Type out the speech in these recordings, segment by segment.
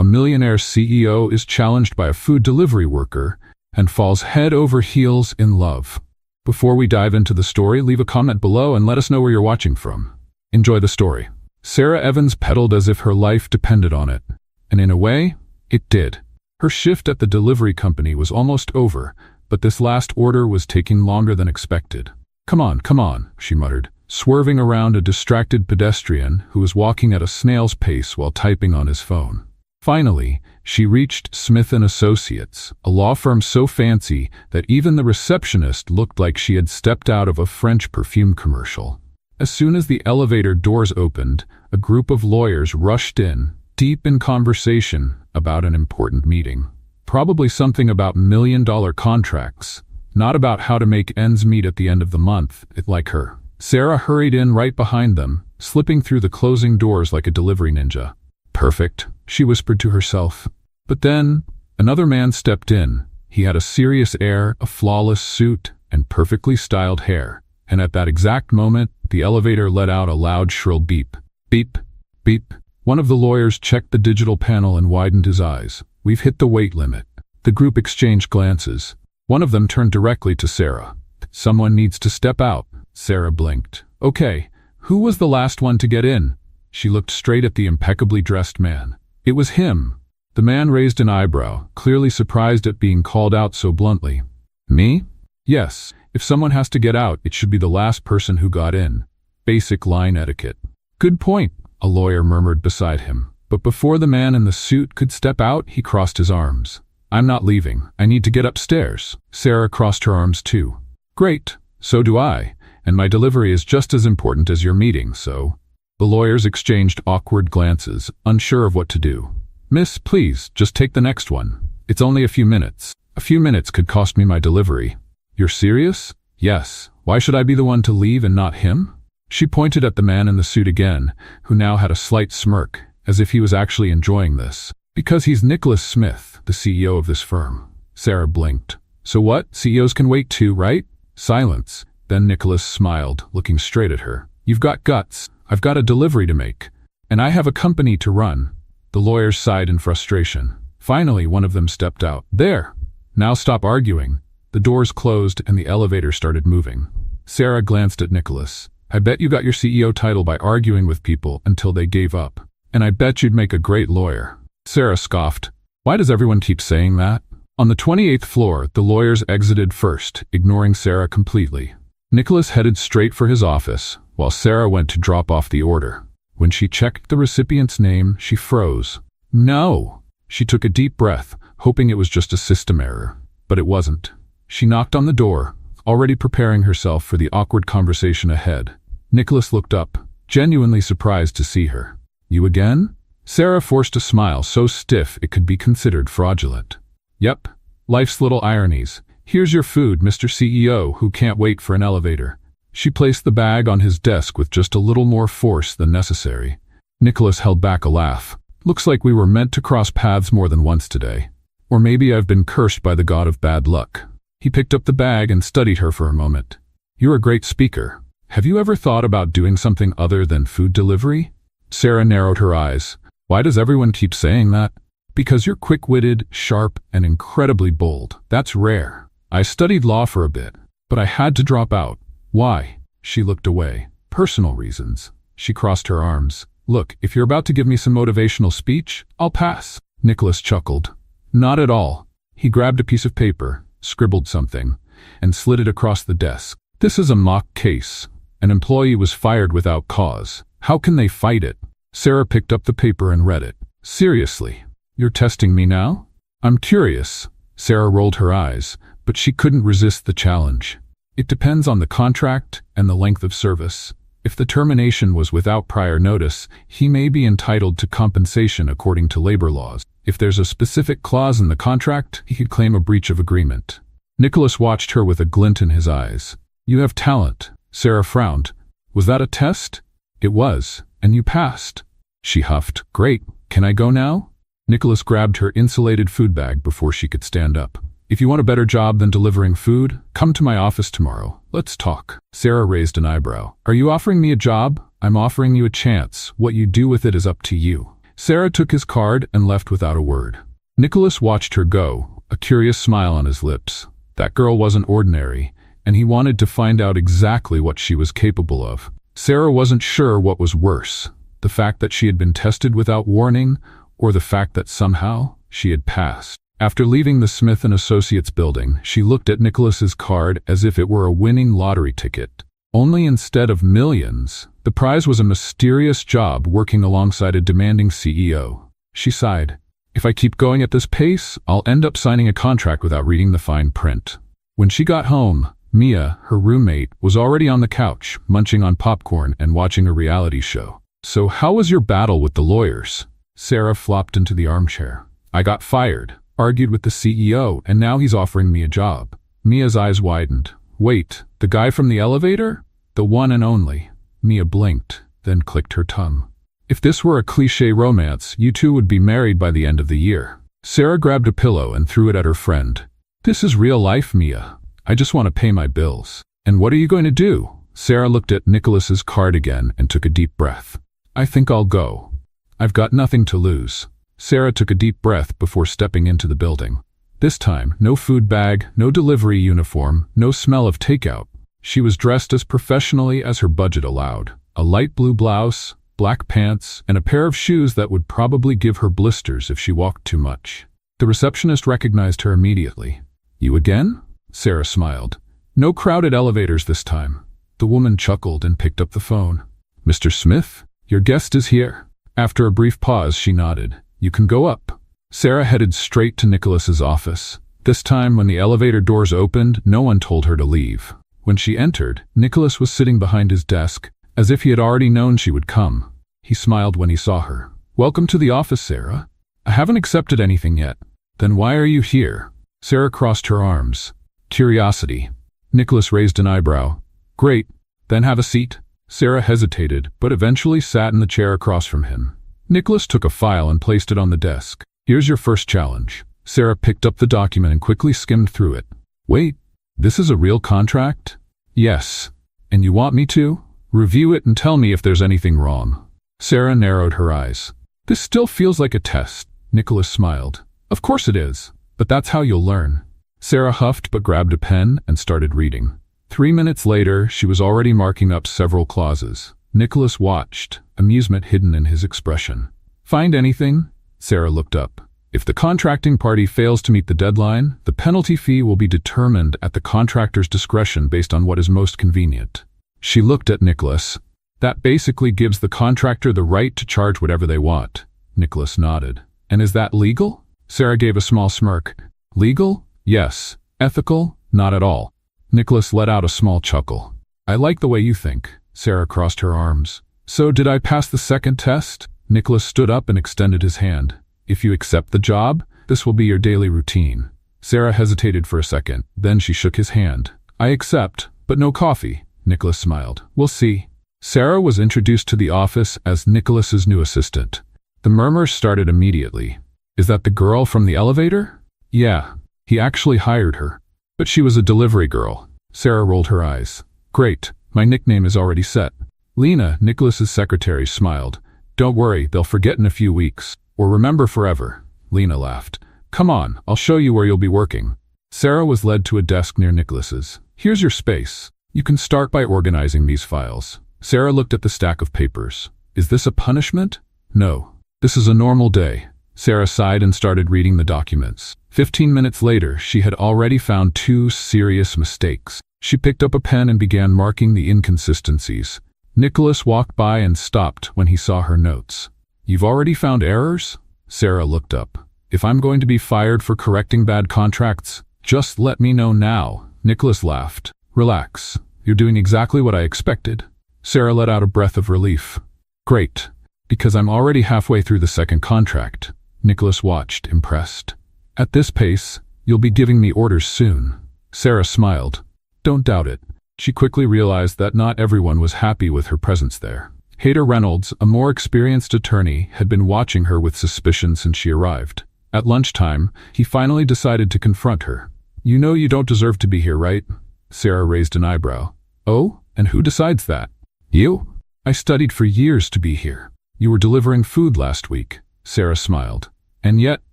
A millionaire CEO is challenged by a food delivery worker and falls head over heels in love. Before we dive into the story, leave a comment below and let us know where you're watching from. Enjoy the story. Sarah Evans pedaled as if her life depended on it. And in a way, it did. Her shift at the delivery company was almost over, but this last order was taking longer than expected. Come on, she muttered, swerving around a distracted pedestrian who was walking at a snail's pace while typing on his phone. Finally, she reached Smith & Associates, a law firm so fancy that even the receptionist looked like she had stepped out of a French perfume commercial. As soon as the elevator doors opened, a group of lawyers rushed in, deep in conversation about an important meeting. Probably something about million-dollar contracts, not about how to make ends meet at the end of the month, like her. Sarah hurried in right behind them, slipping through the closing doors like a delivery ninja. Perfect, she whispered to herself. But then, another man stepped in. He had a serious air, a flawless suit, and perfectly styled hair. And at that exact moment, the elevator let out a loud, shrill beep. Beep, beep. One of the lawyers checked the digital panel and widened his eyes. We've hit the weight limit. The group exchanged glances. One of them turned directly to Sarah. Someone needs to step out. Sarah blinked. Okay, who was the last one to get in? She looked straight at the impeccably dressed man. It was him. The man raised an eyebrow, clearly surprised at being called out so bluntly. Me? Yes, if someone has to get out, it should be the last person who got in. Basic line etiquette. Good point, a lawyer murmured beside him. But before the man in the suit could step out, he crossed his arms. I'm not leaving. I need to get upstairs. Sarah crossed her arms too. Great, so do I. And my delivery is just as important as your meeting, so... The lawyers exchanged awkward glances, unsure of what to do. Miss, please, just take the next one. It's only a few minutes. A few minutes could cost me my delivery. You're serious? Yes. Why should I be the one to leave and not him? She pointed at the man in the suit again, who now had a slight smirk, as if he was actually enjoying this. Because he's Nicholas Smith, the CEO of this firm. Sarah blinked. So what? CEOs can wait too, right? Silence. Then Nicholas smiled, looking straight at her. You've got guts. I've got a delivery to make. And I have a company to run. The lawyers sighed in frustration. Finally, one of them stepped out. There! Now stop arguing. The doors closed and the elevator started moving. Sarah glanced at Nicholas. I bet you got your CEO title by arguing with people until they gave up. And I bet you'd make a great lawyer. Sarah scoffed. Why does everyone keep saying that? On the 28th floor, the lawyers exited first, ignoring Sarah completely. Nicholas headed straight for his office, while Sarah went to drop off the order. When she checked the recipient's name, she froze. No! She took a deep breath, hoping it was just a system error. But it wasn't. She knocked on the door, already preparing herself for the awkward conversation ahead. Nicholas looked up, genuinely surprised to see her. You again? Sarah forced a smile so stiff it could be considered fraudulent. Yep, life's little ironies. Here's your food, Mr. CEO, who can't wait for an elevator. She placed the bag on his desk with just a little more force than necessary. Nicholas held back a laugh. Looks like we were meant to cross paths more than once today. Or maybe I've been cursed by the god of bad luck. He picked up the bag and studied her for a moment. You're a great speaker. Have you ever thought about doing something other than food delivery? Sarah narrowed her eyes. Why does everyone keep saying that? Because you're quick-witted, sharp, and incredibly bold. That's rare. I studied law for a bit, but I had to drop out. Why? She looked away. Personal reasons. She crossed her arms. Look, if you're about to give me some motivational speech, I'll pass. Nicholas chuckled. Not at all. He grabbed a piece of paper, scribbled something, and slid it across the desk. This is a mock case. An employee was fired without cause. How can they fight it? Sarah picked up the paper and read it. Seriously? You're testing me now? I'm curious. Sarah rolled her eyes, but she couldn't resist the challenge. It depends on the contract and the length of service. If the termination was without prior notice, he may be entitled to compensation according to labor laws. If there's a specific clause in the contract, he could claim a breach of agreement. Nicholas watched her with a glint in his eyes. You have talent. Sarah frowned. Was that a test? It was, and you passed. She huffed. Great. Can I go now? Nicholas grabbed her insulated food bag before she could stand up. If you want a better job than delivering food, come to my office tomorrow. Let's talk. Sarah raised an eyebrow. Are you offering me a job? I'm offering you a chance. What you do with it is up to you. Sarah took his card and left without a word. Nicholas watched her go, a curious smile on his lips. That girl wasn't ordinary, and he wanted to find out exactly what she was capable of. Sarah wasn't sure what was worse, the fact that she had been tested without warning, or the fact that somehow she had passed. After leaving the Smith & Associates building, she looked at Nicholas's card as if it were a winning lottery ticket. Only instead of millions, the prize was a mysterious job working alongside a demanding CEO. She sighed. If I keep going at this pace, I'll end up signing a contract without reading the fine print. When she got home, Mia, her roommate, was already on the couch, munching on popcorn and watching a reality show. So how was your battle with the lawyers? Sarah flopped into the armchair. I got fired, argued with the CEO, and now he's offering me a job. Mia's eyes widened. Wait, the guy from the elevator? The one and only. Mia blinked, then clicked her tongue. If this were a cliché romance, you two would be married by the end of the year. Sarah grabbed a pillow and threw it at her friend. This is real life, Mia. I just want to pay my bills. And what are you going to do? Sarah looked at Nicholas's card again and took a deep breath. I think I'll go. I've got nothing to lose. Sarah took a deep breath before stepping into the building. This time, no food bag, no delivery uniform, no smell of takeout. She was dressed as professionally as her budget allowed. A light blue blouse, black pants, and a pair of shoes that would probably give her blisters if she walked too much. The receptionist recognized her immediately. You again? Sarah smiled. No crowded elevators this time. The woman chuckled and picked up the phone. Mr. Smith, your guest is here. After a brief pause, she nodded. You can go up. Sarah headed straight to Nicholas's office. This time, when the elevator doors opened, no one told her to leave. When she entered, Nicholas was sitting behind his desk, as if he had already known she would come. He smiled when he saw her. Welcome to the office, Sarah. I haven't accepted anything yet. Then why are you here? Sarah crossed her arms. Curiosity. Nicholas raised an eyebrow. Great. Then have a seat. Sarah hesitated, but eventually sat in the chair across from him. Nicholas took a file and placed it on the desk. Here's your first challenge. Sarah picked up the document and quickly skimmed through it. Wait, this is a real contract? Yes. And you want me to? Review it and tell me if there's anything wrong. Sarah narrowed her eyes. This still feels like a test. Nicholas smiled. Of course it is, but that's how you'll learn. Sarah huffed but grabbed a pen and started reading. 3 minutes later, she was already marking up several clauses. Nicholas watched, amusement hidden in his expression. Find anything? Sarah looked up. If the contracting party fails to meet the deadline, the penalty fee will be determined at the contractor's discretion based on what is most convenient. She looked at Nicholas. That basically gives the contractor the right to charge whatever they want. Nicholas nodded. And is that legal? Sarah gave a small smirk. Legal? Yes. Ethical? Not at all. Nicholas let out a small chuckle. I like the way you think. Sarah crossed her arms. So did I pass the second test? Nicholas stood up and extended his hand. If you accept the job, this will be your daily routine. Sarah hesitated for a second, then she shook his hand. I accept, but no coffee. Nicholas smiled. We'll see. Sarah was introduced to the office as Nicholas's new assistant. The murmurs started immediately. Is that the girl from the elevator? Yeah, he actually hired her. But she was a delivery girl. Sarah rolled her eyes. Great, my nickname is already set. Lena, Nicholas's secretary, smiled. Don't worry, they'll forget in a few weeks. Or remember forever. Lena laughed. Come on, I'll show you where you'll be working. Sarah was led to a desk near Nicholas's. Here's your space. You can start by organizing these files. Sarah looked at the stack of papers. Is this a punishment? No. This is a normal day. Sarah sighed and started reading the documents. 15 minutes later, she had already found 2 serious mistakes. She picked up a pen and began marking the inconsistencies. Nicholas walked by and stopped when he saw her notes. You've already found errors? Sarah looked up. If I'm going to be fired for correcting bad contracts, just let me know now. Nicholas laughed. Relax. You're doing exactly what I expected. Sarah let out a breath of relief. Great, because I'm already halfway through the second contract. Nicholas watched, impressed. At this pace, you'll be giving me orders soon. Sarah smiled. Don't doubt it. She quickly realized that not everyone was happy with her presence there. Hader Reynolds, a more experienced attorney, had been watching her with suspicion since she arrived. At lunchtime, he finally decided to confront her. You know you don't deserve to be here, right? Sarah raised an eyebrow. Oh, and who decides that? You? I studied for years to be here. You were delivering food last week. Sarah smiled. And yet,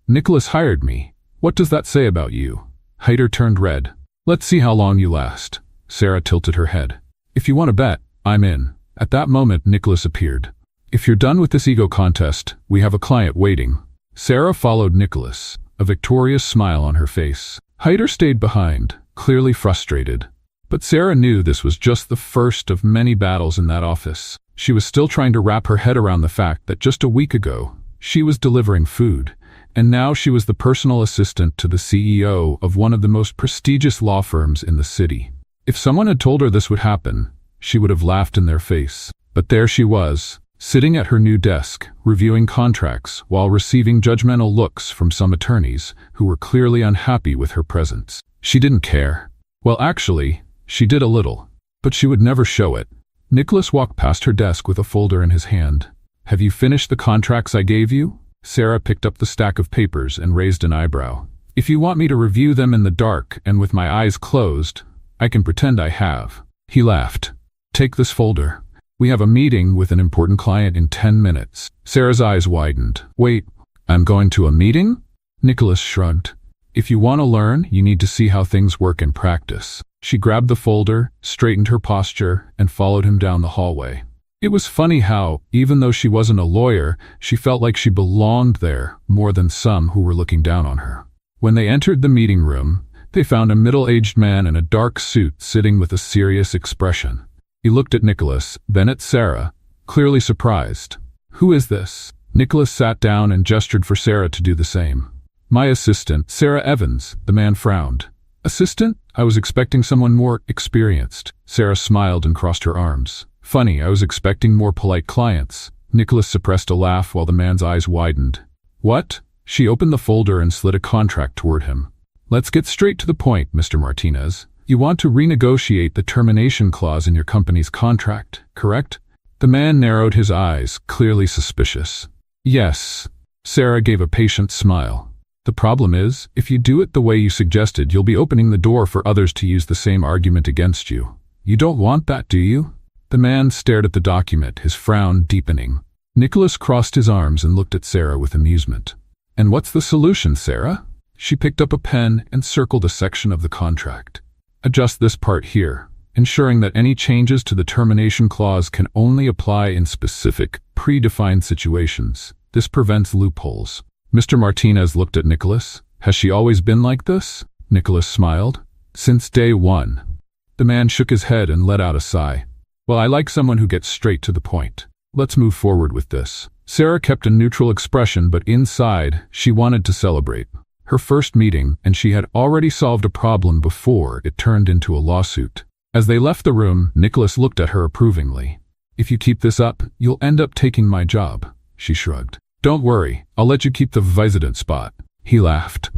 Nicholas hired me. What does that say about you? Heider turned red. Let's see how long you last. Sarah tilted her head. If you want to bet, I'm in. At that moment, Nicholas appeared. If you're done with this ego contest, we have a client waiting. Sarah followed Nicholas, a victorious smile on her face. Heider stayed behind, clearly frustrated. But Sarah knew this was just the first of many battles in that office. She was still trying to wrap her head around the fact that just a week ago, she was delivering food, and now she was the personal assistant to the CEO of one of the most prestigious law firms in the city. If someone had told her this would happen, she would have laughed in their face. But there she was, sitting at her new desk, reviewing contracts while receiving judgmental looks from some attorneys who were clearly unhappy with her presence. She didn't care. Well, actually, she did a little, but she would never show it. Nicholas walked past her desk with a folder in his hand. Have you finished the contracts I gave you? Sarah picked up the stack of papers and raised an eyebrow. If you want me to review them in the dark and with my eyes closed, I can pretend I have. He laughed. Take this folder. We have a meeting with an important client in 10 minutes. Sarah's eyes widened. Wait, I'm going to a meeting? Nicholas shrugged. If you want to learn, you need to see how things work in practice. She grabbed the folder, straightened her posture, and followed him down the hallway. It was funny how, even though she wasn't a lawyer, she felt like she belonged there more than some who were looking down on her. When they entered the meeting room, they found a middle-aged man in a dark suit sitting with a serious expression. He looked at Nicholas, then at Sarah, clearly surprised. Who is this? Nicholas sat down and gestured for Sarah to do the same. My assistant, Sarah Evans, the man frowned. Assistant? I was expecting someone more experienced. Sarah smiled and crossed her arms. Funny, I was expecting more polite clients. Nicholas suppressed a laugh while the man's eyes widened. What? She opened the folder and slid a contract toward him. Let's get straight to the point, Mr. Martinez. You want to renegotiate the termination clause in your company's contract, correct? The man narrowed his eyes, clearly suspicious. Yes. Sarah gave a patient smile. The problem is, if you do it the way you suggested, you'll be opening the door for others to use the same argument against you. You don't want that, do you? The man stared at the document, his frown deepening. Nicholas crossed his arms and looked at Sarah with amusement. And what's the solution, Sarah? She picked up a pen and circled a section of the contract. Adjust this part here, ensuring that any changes to the termination clause can only apply in specific, predefined situations. This prevents loopholes. Mr. Martinez looked at Nicholas. Has she always been like this? Nicholas smiled. Since day one. The man shook his head and let out a sigh. Well, I like someone who gets straight to the point. Let's move forward with this. Sarah kept a neutral expression, but inside, she wanted to celebrate. Her first meeting, and she had already solved a problem before it turned into a lawsuit. As they left the room, Nicholas looked at her approvingly. If you keep this up, you'll end up taking my job, she shrugged. Don't worry, I'll let you keep the vice-president spot. He laughed.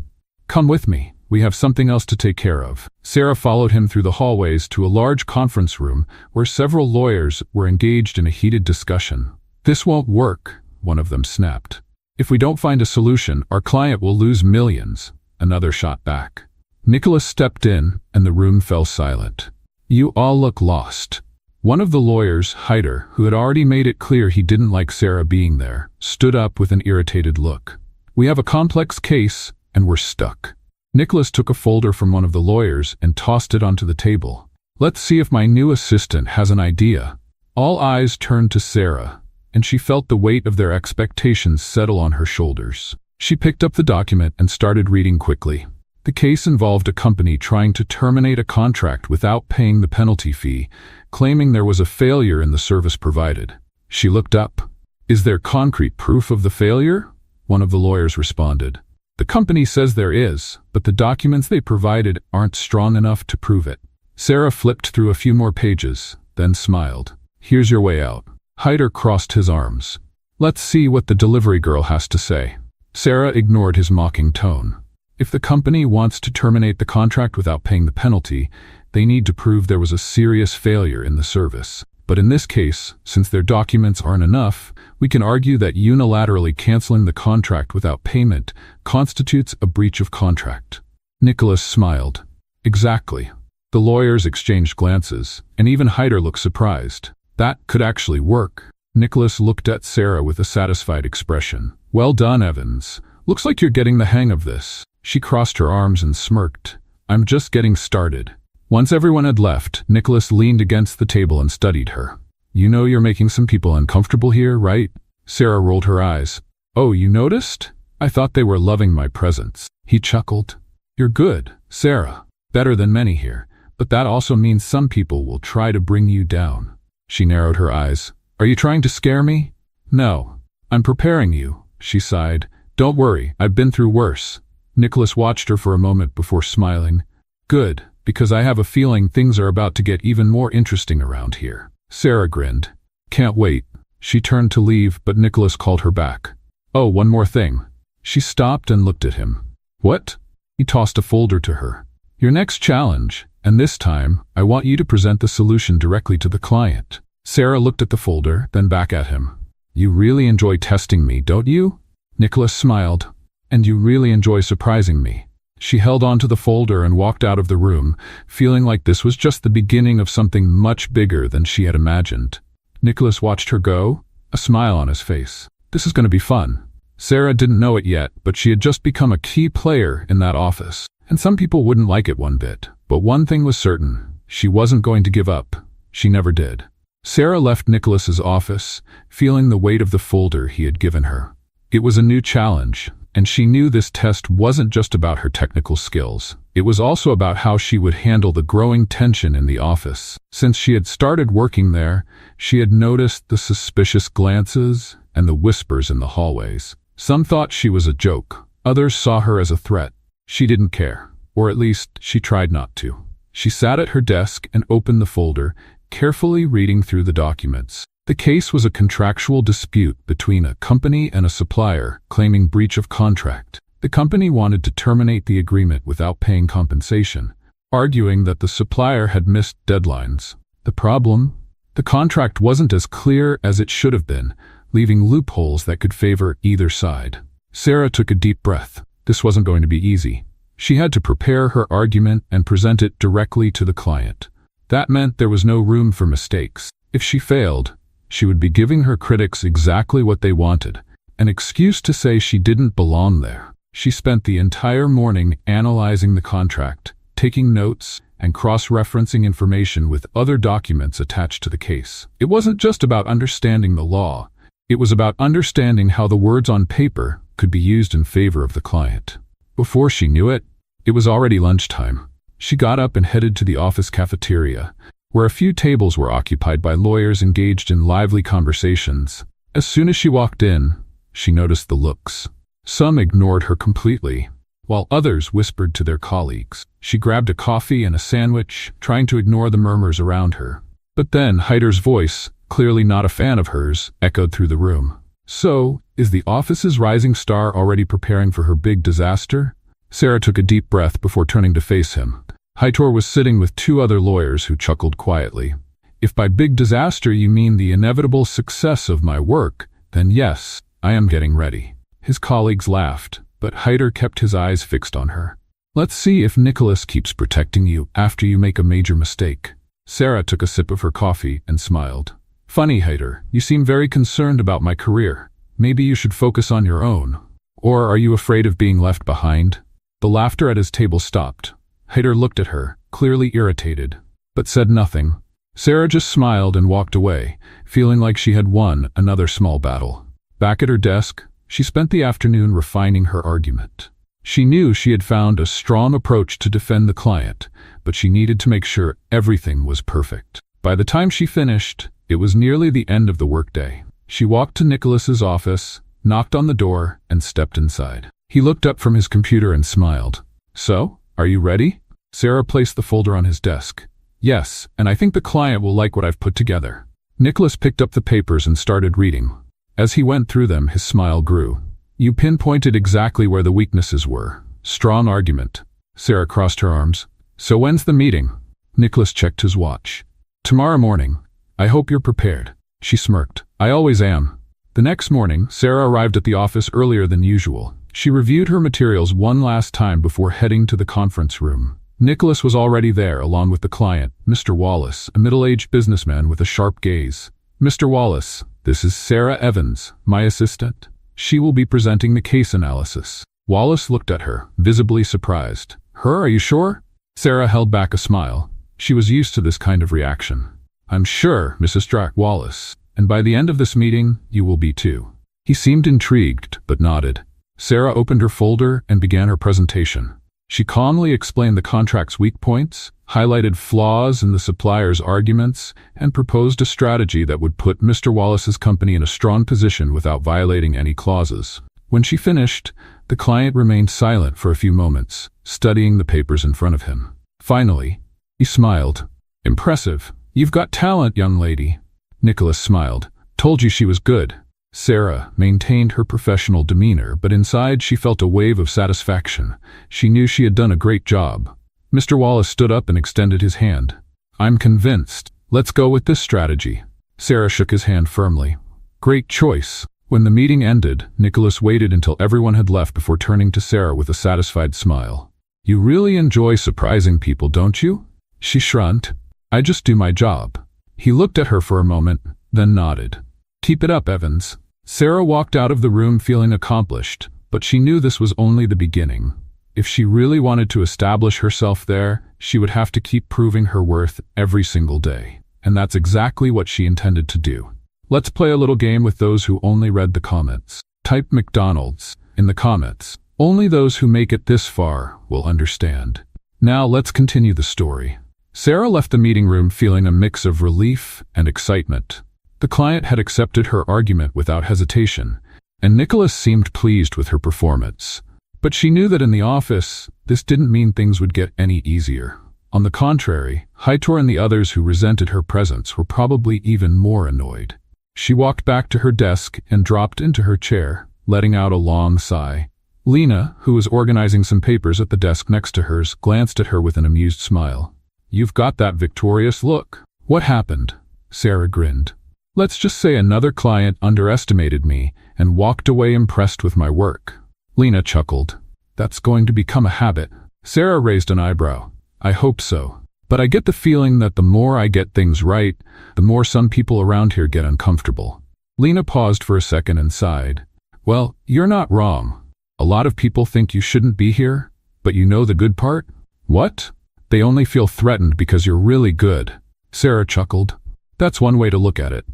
Come with me. We have something else to take care of. Sarah followed him through the hallways to a large conference room where several lawyers were engaged in a heated discussion. This won't work, one of them snapped. If we don't find a solution, our client will lose millions, another shot back. Nicholas stepped in, and the room fell silent. You all look lost. One of the lawyers, Heider, who had already made it clear he didn't like Sarah being there, stood up with an irritated look. We have a complex case, and we're stuck. Nicholas took a folder from one of the lawyers and tossed it onto the table. Let's see if my new assistant has an idea. All eyes turned to Sarah, and she felt the weight of their expectations settle on her shoulders. She picked up the document and started reading quickly. The case involved a company trying to terminate a contract without paying the penalty fee, claiming there was a failure in the service provided. She looked up. Is there concrete proof of the failure? One of the lawyers responded. The company says there is, but the documents they provided aren't strong enough to prove it. Sarah flipped through a few more pages, then smiled. Here's your way out. Heider crossed his arms. Let's see what the delivery girl has to say. Sarah ignored his mocking tone. If the company wants to terminate the contract without paying the penalty, they need to prove there was a serious failure in the service. But in this case, since their documents aren't enough, we can argue that unilaterally canceling the contract without payment constitutes a breach of contract. Nicholas smiled. Exactly. The lawyers exchanged glances, and even Heider looked surprised. That could actually work. Nicholas looked at Sarah with a satisfied expression. Well done, Evans. Looks like you're getting the hang of this. She crossed her arms and smirked. I'm just getting started. Once everyone had left, Nicholas leaned against the table and studied her. You know you're making some people uncomfortable here, right? Sarah rolled her eyes. Oh, you noticed? I thought they were loving my presence. He chuckled. You're good, Sarah. Better than many here. But that also means some people will try to bring you down. She narrowed her eyes. Are you trying to scare me? No. I'm preparing you, she sighed. Don't worry, I've been through worse. Nicholas watched her for a moment before smiling. Good, because I have a feeling things are about to get even more interesting around here. Sarah grinned. Can't wait. She turned to leave, but Nicholas called her back. Oh, one more thing. She stopped and looked at him. What? He tossed a folder to her. Your next challenge, and this time, I want you to present the solution directly to the client. Sarah looked at the folder, then back at him. You really enjoy testing me, don't you? Nicholas smiled. And you really enjoy surprising me. She held on to the folder and walked out of the room, feeling like this was just the beginning of something much bigger than she had imagined. Nicholas watched her go, a smile on his face. This is going to be fun. Sarah didn't know it yet, but she had just become a key player in that office. And some people wouldn't like it one bit. But one thing was certain. She wasn't going to give up. She never did. Sarah left Nicholas's office, feeling the weight of the folder he had given her. It was a new challenge, and she knew this test wasn't just about her technical skills. It was also about how she would handle the growing tension in the office. Since she had started working there, she had noticed the suspicious glances and the whispers in the hallways. Some thought she was a joke. Others saw her as a threat. She didn't care, or at least she tried not to. She sat at her desk and opened the folder, carefully reading through the documents. The case was a contractual dispute between a company and a supplier claiming breach of contract. The company wanted to terminate the agreement without paying compensation, arguing that the supplier had missed deadlines. The problem? The contract wasn't as clear as it should have been, leaving loopholes that could favor either side. Sarah took a deep breath. This wasn't going to be easy. She had to prepare her argument and present it directly to the client. That meant there was no room for mistakes. If she failed, she would be giving her critics exactly what they wanted, an excuse to say she didn't belong there. She spent the entire morning analyzing the contract, taking notes, and cross-referencing information with other documents attached to the case. It wasn't just about understanding the law. It was about understanding how the words on paper could be used in favor of the client. Before she knew it, it was already lunchtime. She got up and headed to the office cafeteria, where a few tables were occupied by lawyers engaged in lively conversations. As soon as she walked in, she noticed the looks. Some ignored her completely, while others whispered to their colleagues. She grabbed a coffee and a sandwich, trying to ignore the murmurs around her. But then Heider's voice, clearly not a fan of hers, echoed through the room. So, is the office's rising star already preparing for her big disaster? Sarah took a deep breath before turning to face him. Heitor was sitting with two other lawyers who chuckled quietly. If by big disaster you mean the inevitable success of my work, then yes, I am getting ready. His colleagues laughed, but Heitor kept his eyes fixed on her. Let's see if Nicholas keeps protecting you after you make a major mistake. Sarah took a sip of her coffee and smiled. Funny, Heitor, you seem very concerned about my career. Maybe you should focus on your own. Or are you afraid of being left behind? The laughter at his table stopped. Heitor looked at her, clearly irritated, but said nothing. Sarah just smiled and walked away, feeling like she had won another small battle. Back at her desk, she spent the afternoon refining her argument. She knew she had found a strong approach to defend the client, but she needed to make sure everything was perfect. By the time she finished, it was nearly the end of the workday. She walked to Nicholas's office, knocked on the door, and stepped inside. He looked up from his computer and smiled. So, are you ready? Sarah placed the folder on his desk. Yes, and I think the client will like what I've put together. Nicholas picked up the papers and started reading. As he went through them, his smile grew. You pinpointed exactly where the weaknesses were. Strong argument. Sarah crossed her arms. So when's the meeting? Nicholas checked his watch. Tomorrow morning. I hope you're prepared. She smirked. I always am. The next morning, Sarah arrived at the office earlier than usual. She reviewed her materials one last time before heading to the conference room. Nicholas was already there, along with the client, Mr. Wallace, a middle-aged businessman with a sharp gaze. Mr. Wallace, This is Sarah Evans, my assistant. She will be presenting the case analysis. Wallace looked at her, visibly surprised. Her, are you sure? Sarah held back a smile. She was used to this kind of reaction. I'm sure, Mrs. Drac Wallace, and by the end of this meeting, you will be too. He seemed intrigued, but nodded. Sarah opened her folder and began her presentation. She calmly explained the contract's weak points, highlighted flaws in the supplier's arguments, and proposed a strategy that would put Mr. Wallace's company in a strong position without violating any clauses. When she finished, the client remained silent for a few moments, studying the papers in front of him. Finally, he smiled. Impressive. You've got talent, young lady. Nicholas smiled. Told you she was good. Sarah maintained her professional demeanor, but inside she felt a wave of satisfaction. She knew she had done a great job. Mr. Wallace stood up and extended his hand. I'm convinced. Let's go with this strategy. Sarah shook his hand firmly. Great choice. When the meeting ended, Nicholas waited until everyone had left before turning to Sarah with a satisfied smile. You really enjoy surprising people, don't you? She shrugged. I just do my job. He looked at her for a moment, then nodded. Keep it up, Evans. Sarah walked out of the room feeling accomplished, but she knew this was only the beginning. If she really wanted to establish herself there, she would have to keep proving her worth every single day. And that's exactly what she intended to do. Let's play a little game with those who only read the comments. Type McDonald's in the comments. Only those who make it this far will understand. Now let's continue the story. Sarah left the meeting room feeling a mix of relief and excitement. The client had accepted her argument without hesitation, and Nicholas seemed pleased with her performance. But she knew that in the office, this didn't mean things would get any easier. On the contrary, Heitor and the others who resented her presence were probably even more annoyed. She walked back to her desk and dropped into her chair, letting out a long sigh. Lena, who was organizing some papers at the desk next to hers, glanced at her with an amused smile. You've got that victorious look. What happened? Sarah grinned. Let's just say another client underestimated me and walked away impressed with my work. Lena chuckled. That's going to become a habit. Sarah raised an eyebrow. I hope so. But I get the feeling that the more I get things right, the more some people around here get uncomfortable. Lena paused for a second and sighed. Well, you're not wrong. A lot of people think you shouldn't be here, but you know the good part? What? They only feel threatened because you're really good. Sarah chuckled. That's one way to look at it.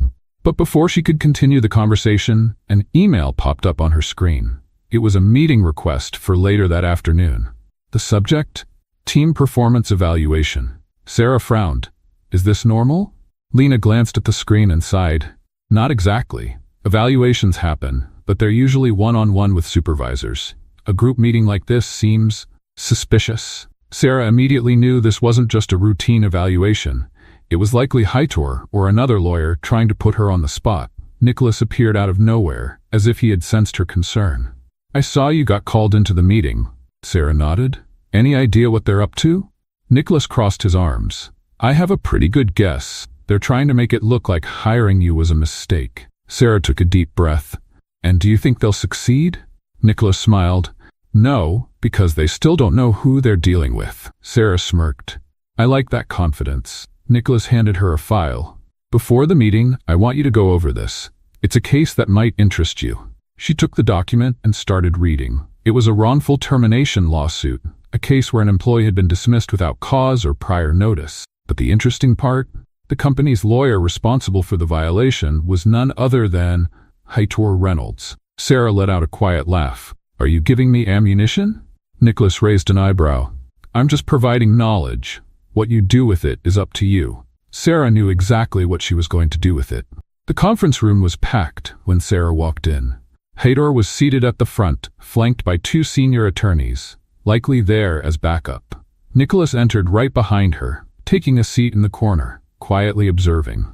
But before she could continue the conversation, an email popped up on her screen. It was a meeting request for later that afternoon. The subject? Team performance evaluation. Sarah frowned. Is this normal? Lena glanced at the screen and sighed. Not exactly. Evaluations happen, but they're usually one-on-one with supervisors. A group meeting like this seems suspicious. Sarah immediately knew this wasn't just a routine evaluation. It was likely Heitor or another lawyer trying to put her on the spot. Nicholas appeared out of nowhere, as if he had sensed her concern. I saw you got called into the meeting. Sarah nodded. Any idea what they're up to? Nicholas crossed his arms. I have a pretty good guess. They're trying to make it look like hiring you was a mistake. Sarah took a deep breath. And do you think they'll succeed? Nicholas smiled. No, because they still don't know who they're dealing with. Sarah smirked. I like that confidence. Nicholas handed her a file. Before the meeting, I want you to go over this. It's a case that might interest you. She took the document and started reading. It was a wrongful termination lawsuit, a case where an employee had been dismissed without cause or prior notice. But the interesting part? The company's lawyer responsible for the violation was none other than Heitor Reynolds. Sarah let out a quiet laugh. Are you giving me ammunition? Nicholas raised an eyebrow. I'm just providing knowledge. What you do with it is up to you. Sarah knew exactly what she was going to do with it. The conference room was packed when Sarah walked in. Heitor was seated at the front, flanked by two senior attorneys, likely there as backup. Nicholas entered right behind her, taking a seat in the corner, quietly observing.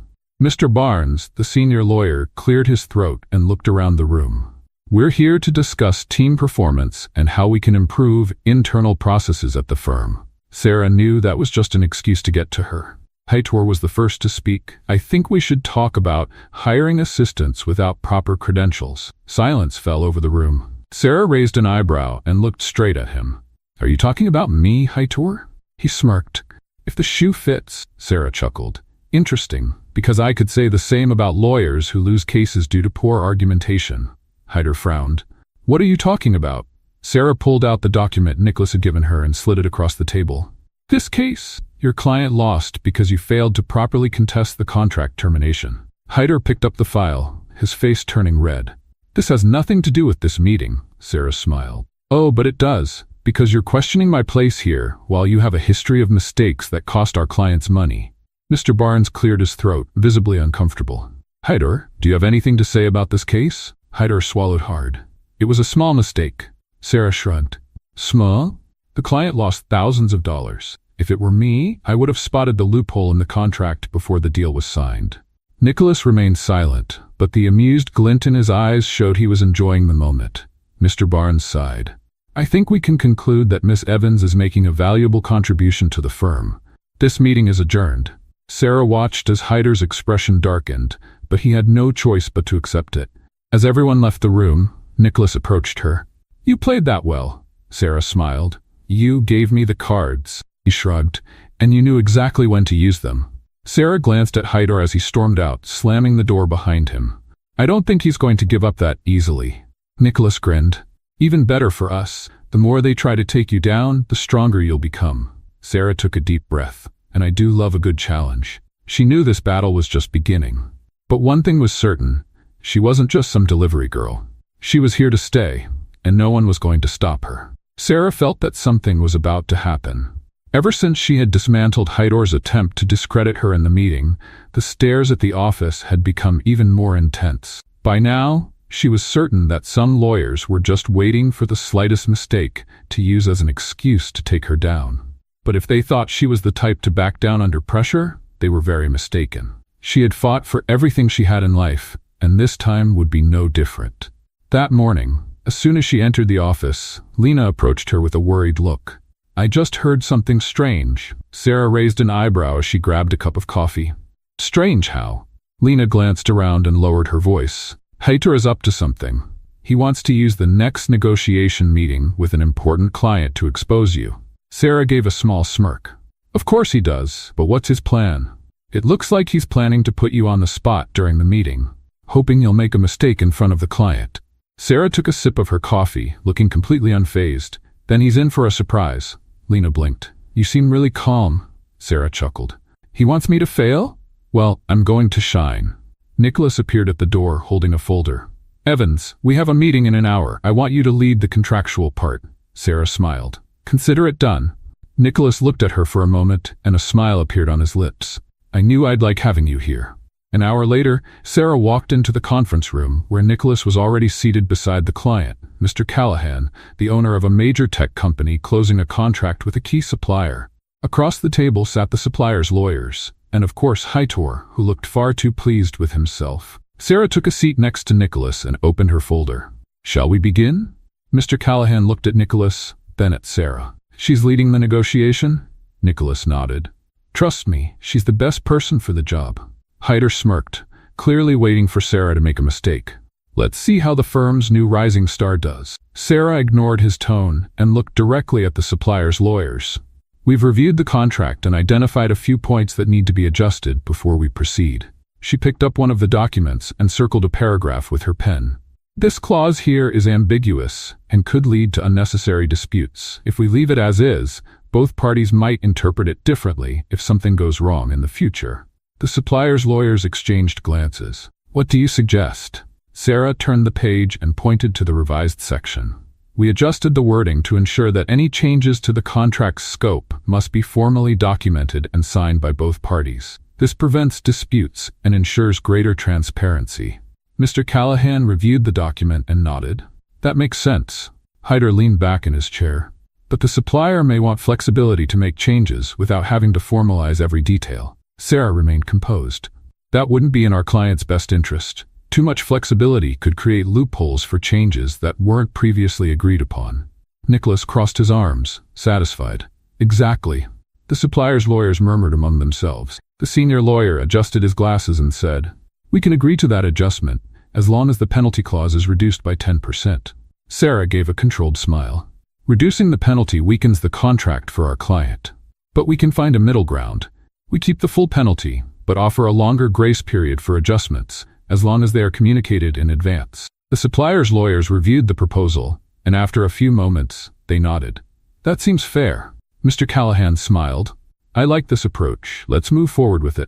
Mr. Barnes, the senior lawyer, cleared his throat and looked around the room. We're here to discuss team performance and how we can improve internal processes at the firm. Sarah knew that was just an excuse to get to her. Heitor was the first to speak. I think we should talk about hiring assistants without proper credentials. Silence fell over the room. Sarah raised an eyebrow and looked straight at him. Are you talking about me, Heitor? He smirked. If the shoe fits, Sarah chuckled. Interesting. Because I could say the same about lawyers who lose cases due to poor argumentation. Heider frowned. What are you talking about? Sarah pulled out the document Nicholas had given her and slid it across the table. This case, your client lost because you failed to properly contest the contract termination. Heider picked up the file, his face turning red. This has nothing to do with this meeting, Sarah smiled. Oh, but it does, because you're questioning my place here while you have a history of mistakes that cost our clients money. Mr. Barnes cleared his throat, visibly uncomfortable. Heider, do you have anything to say about this case? Heider swallowed hard. It was a small mistake. Sarah shrugged. Small? The client lost thousands of dollars. If it were me, I would have spotted the loophole in the contract before the deal was signed. Nicholas remained silent, but the amused glint in his eyes showed he was enjoying the moment. Mr. Barnes sighed. I think we can conclude that Miss Evans is making a valuable contribution to the firm. This meeting is adjourned. Sarah watched as Heider's expression darkened, but he had no choice but to accept it. As everyone left the room, Nicholas approached her. You played that well, Sarah smiled. You gave me the cards, he shrugged, and you knew exactly when to use them. Sarah glanced at Heider as he stormed out, slamming the door behind him. I don't think he's going to give up that easily. Nicholas grinned. Even better for us. The more they try to take you down, the stronger you'll become. Sarah took a deep breath. And I do love a good challenge. She knew this battle was just beginning. But one thing was certain. She wasn't just some delivery girl. She was here to stay, and no one was going to stop her. Sarah felt that something was about to happen. Ever since she had dismantled Heider's attempt to discredit her in the meeting, the stares at the office had become even more intense. By now, she was certain that some lawyers were just waiting for the slightest mistake to use as an excuse to take her down. But if they thought she was the type to back down under pressure, they were very mistaken. She had fought for everything she had in life, and this time would be no different. That morning, as soon as she entered the office, Lena approached her with a worried look. I just heard something strange. Sarah raised an eyebrow as she grabbed a cup of coffee. Strange how? Lena glanced around and lowered her voice. Heider is up to something. He wants to use the next negotiation meeting with an important client to expose you. Sarah gave a small smirk. Of course he does, but what's his plan? It looks like he's planning to put you on the spot during the meeting, hoping you'll make a mistake in front of the client. Sarah took a sip of her coffee, looking completely unfazed. Then he's in for a surprise. Lena blinked. You seem really calm, Sarah chuckled. He wants me to fail? Well, I'm going to shine. Nicholas appeared at the door, holding a folder. Evans, we have a meeting in an hour. I want you to lead the contractual part. Sarah smiled. Consider it done. Nicholas looked at her for a moment, and a smile appeared on his lips. I knew I'd like having you here. An hour later, Sarah walked into the conference room, where Nicholas was already seated beside the client, Mr. Callahan, the owner of a major tech company closing a contract with a key supplier. Across the table sat the supplier's lawyers, and of course Heider, who looked far too pleased with himself. Sarah took a seat next to Nicholas and opened her folder. Shall we begin? Mr. Callahan looked at Nicholas, then at Sarah. She's leading the negotiation? Nicholas nodded. Trust me, she's the best person for the job. Heider smirked, clearly waiting for Sarah to make a mistake. Let's see how the firm's new rising star does. Sarah ignored his tone and looked directly at the supplier's lawyers. We've reviewed the contract and identified a few points that need to be adjusted before we proceed. She picked up one of the documents and circled a paragraph with her pen. This clause here is ambiguous and could lead to unnecessary disputes. If we leave it as is, both parties might interpret it differently if something goes wrong in the future. The supplier's lawyers exchanged glances. What do you suggest? Sarah turned the page and pointed to the revised section. We adjusted the wording to ensure that any changes to the contract's scope must be formally documented and signed by both parties. This prevents disputes and ensures greater transparency. Mr. Callahan reviewed the document and nodded. That makes sense. Heider leaned back in his chair. But the supplier may want flexibility to make changes without having to formalize every detail. Sarah remained composed. That wouldn't be in our client's best interest. Too much flexibility could create loopholes for changes that weren't previously agreed upon. Nicholas crossed his arms, satisfied. Exactly. The supplier's lawyers murmured among themselves. The senior lawyer adjusted his glasses and said, We can agree to that adjustment, as long as the penalty clause is reduced by 10%. Sarah gave a controlled smile. Reducing the penalty weakens the contract for our client. But we can find a middle ground. We keep the full penalty, but offer a longer grace period for adjustments, as long as they are communicated in advance. The supplier's lawyers reviewed the proposal, and after a few moments, they nodded. That seems fair. Mr. Callahan smiled. I like this approach. Let's move forward with it.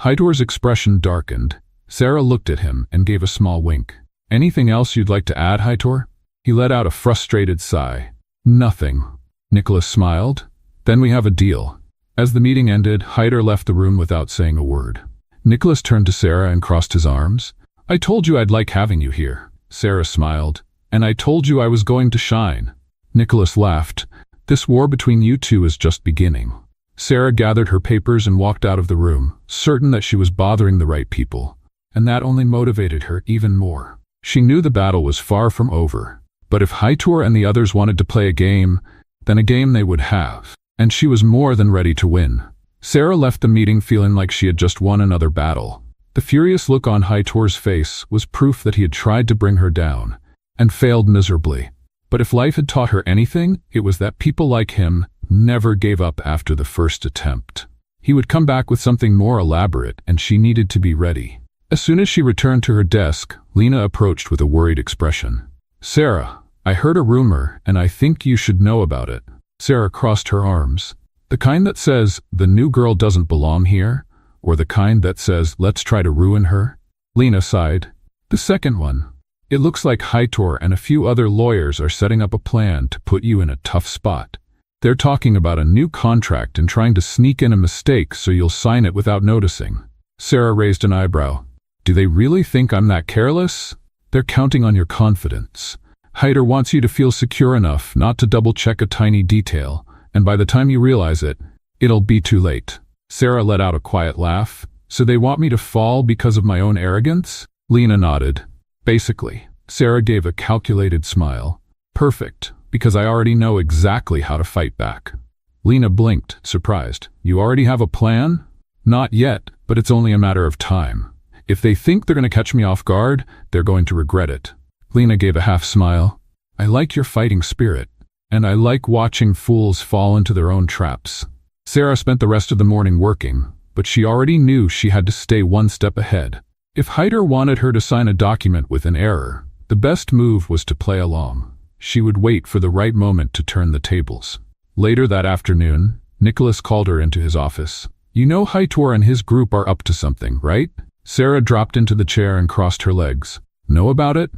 Heitor's expression darkened. Sarah looked at him and gave a small wink. Anything else you'd like to add, Heitor? He let out a frustrated sigh. Nothing. Nicholas smiled. Then we have a deal. As the meeting ended, Heitor left the room without saying a word. Nicholas turned to Sarah and crossed his arms. I told you I'd like having you here. Sarah smiled. And I told you I was going to shine. Nicholas laughed. This war between you two is just beginning. Sarah gathered her papers and walked out of the room, certain that she was bothering the right people. And that only motivated her even more. She knew the battle was far from over. But if Heitor and the others wanted to play a game, then a game they would have. And she was more than ready to win. Sarah left the meeting feeling like she had just won another battle. The furious look on Heitor's face was proof that he had tried to bring her down, and failed miserably. But if life had taught her anything, it was that people like him never gave up after the first attempt. He would come back with something more elaborate, and she needed to be ready. As soon as she returned to her desk, Lena approached with a worried expression. Sarah, I heard a rumor, and I think you should know about it. Sarah crossed her arms. The kind that says, the new girl doesn't belong here, or the kind that says, let's try to ruin her? Lena sighed. The second one. It looks like Heitor and a few other lawyers are setting up a plan to put you in a tough spot. They're talking about a new contract and trying to sneak in a mistake so you'll sign it without noticing. Sarah raised an eyebrow. Do they really think I'm that careless? They're counting on your confidence. Heitor wants you to feel secure enough not to double-check a tiny detail, and by the time you realize it, it'll be too late. Sarah let out a quiet laugh. So they want me to fall because of my own arrogance? Lena nodded. Basically. Sarah gave a calculated smile. Perfect, because I already know exactly how to fight back. Lena blinked, surprised. You already have a plan? Not yet, but it's only a matter of time. If they think they're going to catch me off guard, they're going to regret it. Lena gave a half smile. I like your fighting spirit, and I like watching fools fall into their own traps. Sarah spent the rest of the morning working, but she already knew she had to stay one step ahead. If Heitor wanted her to sign a document with an error, the best move was to play along. She would wait for the right moment to turn the tables. Later that afternoon, Nicholas called her into his office. You know Heitor and his group are up to something, right? Sarah dropped into the chair and crossed her legs. Know about it?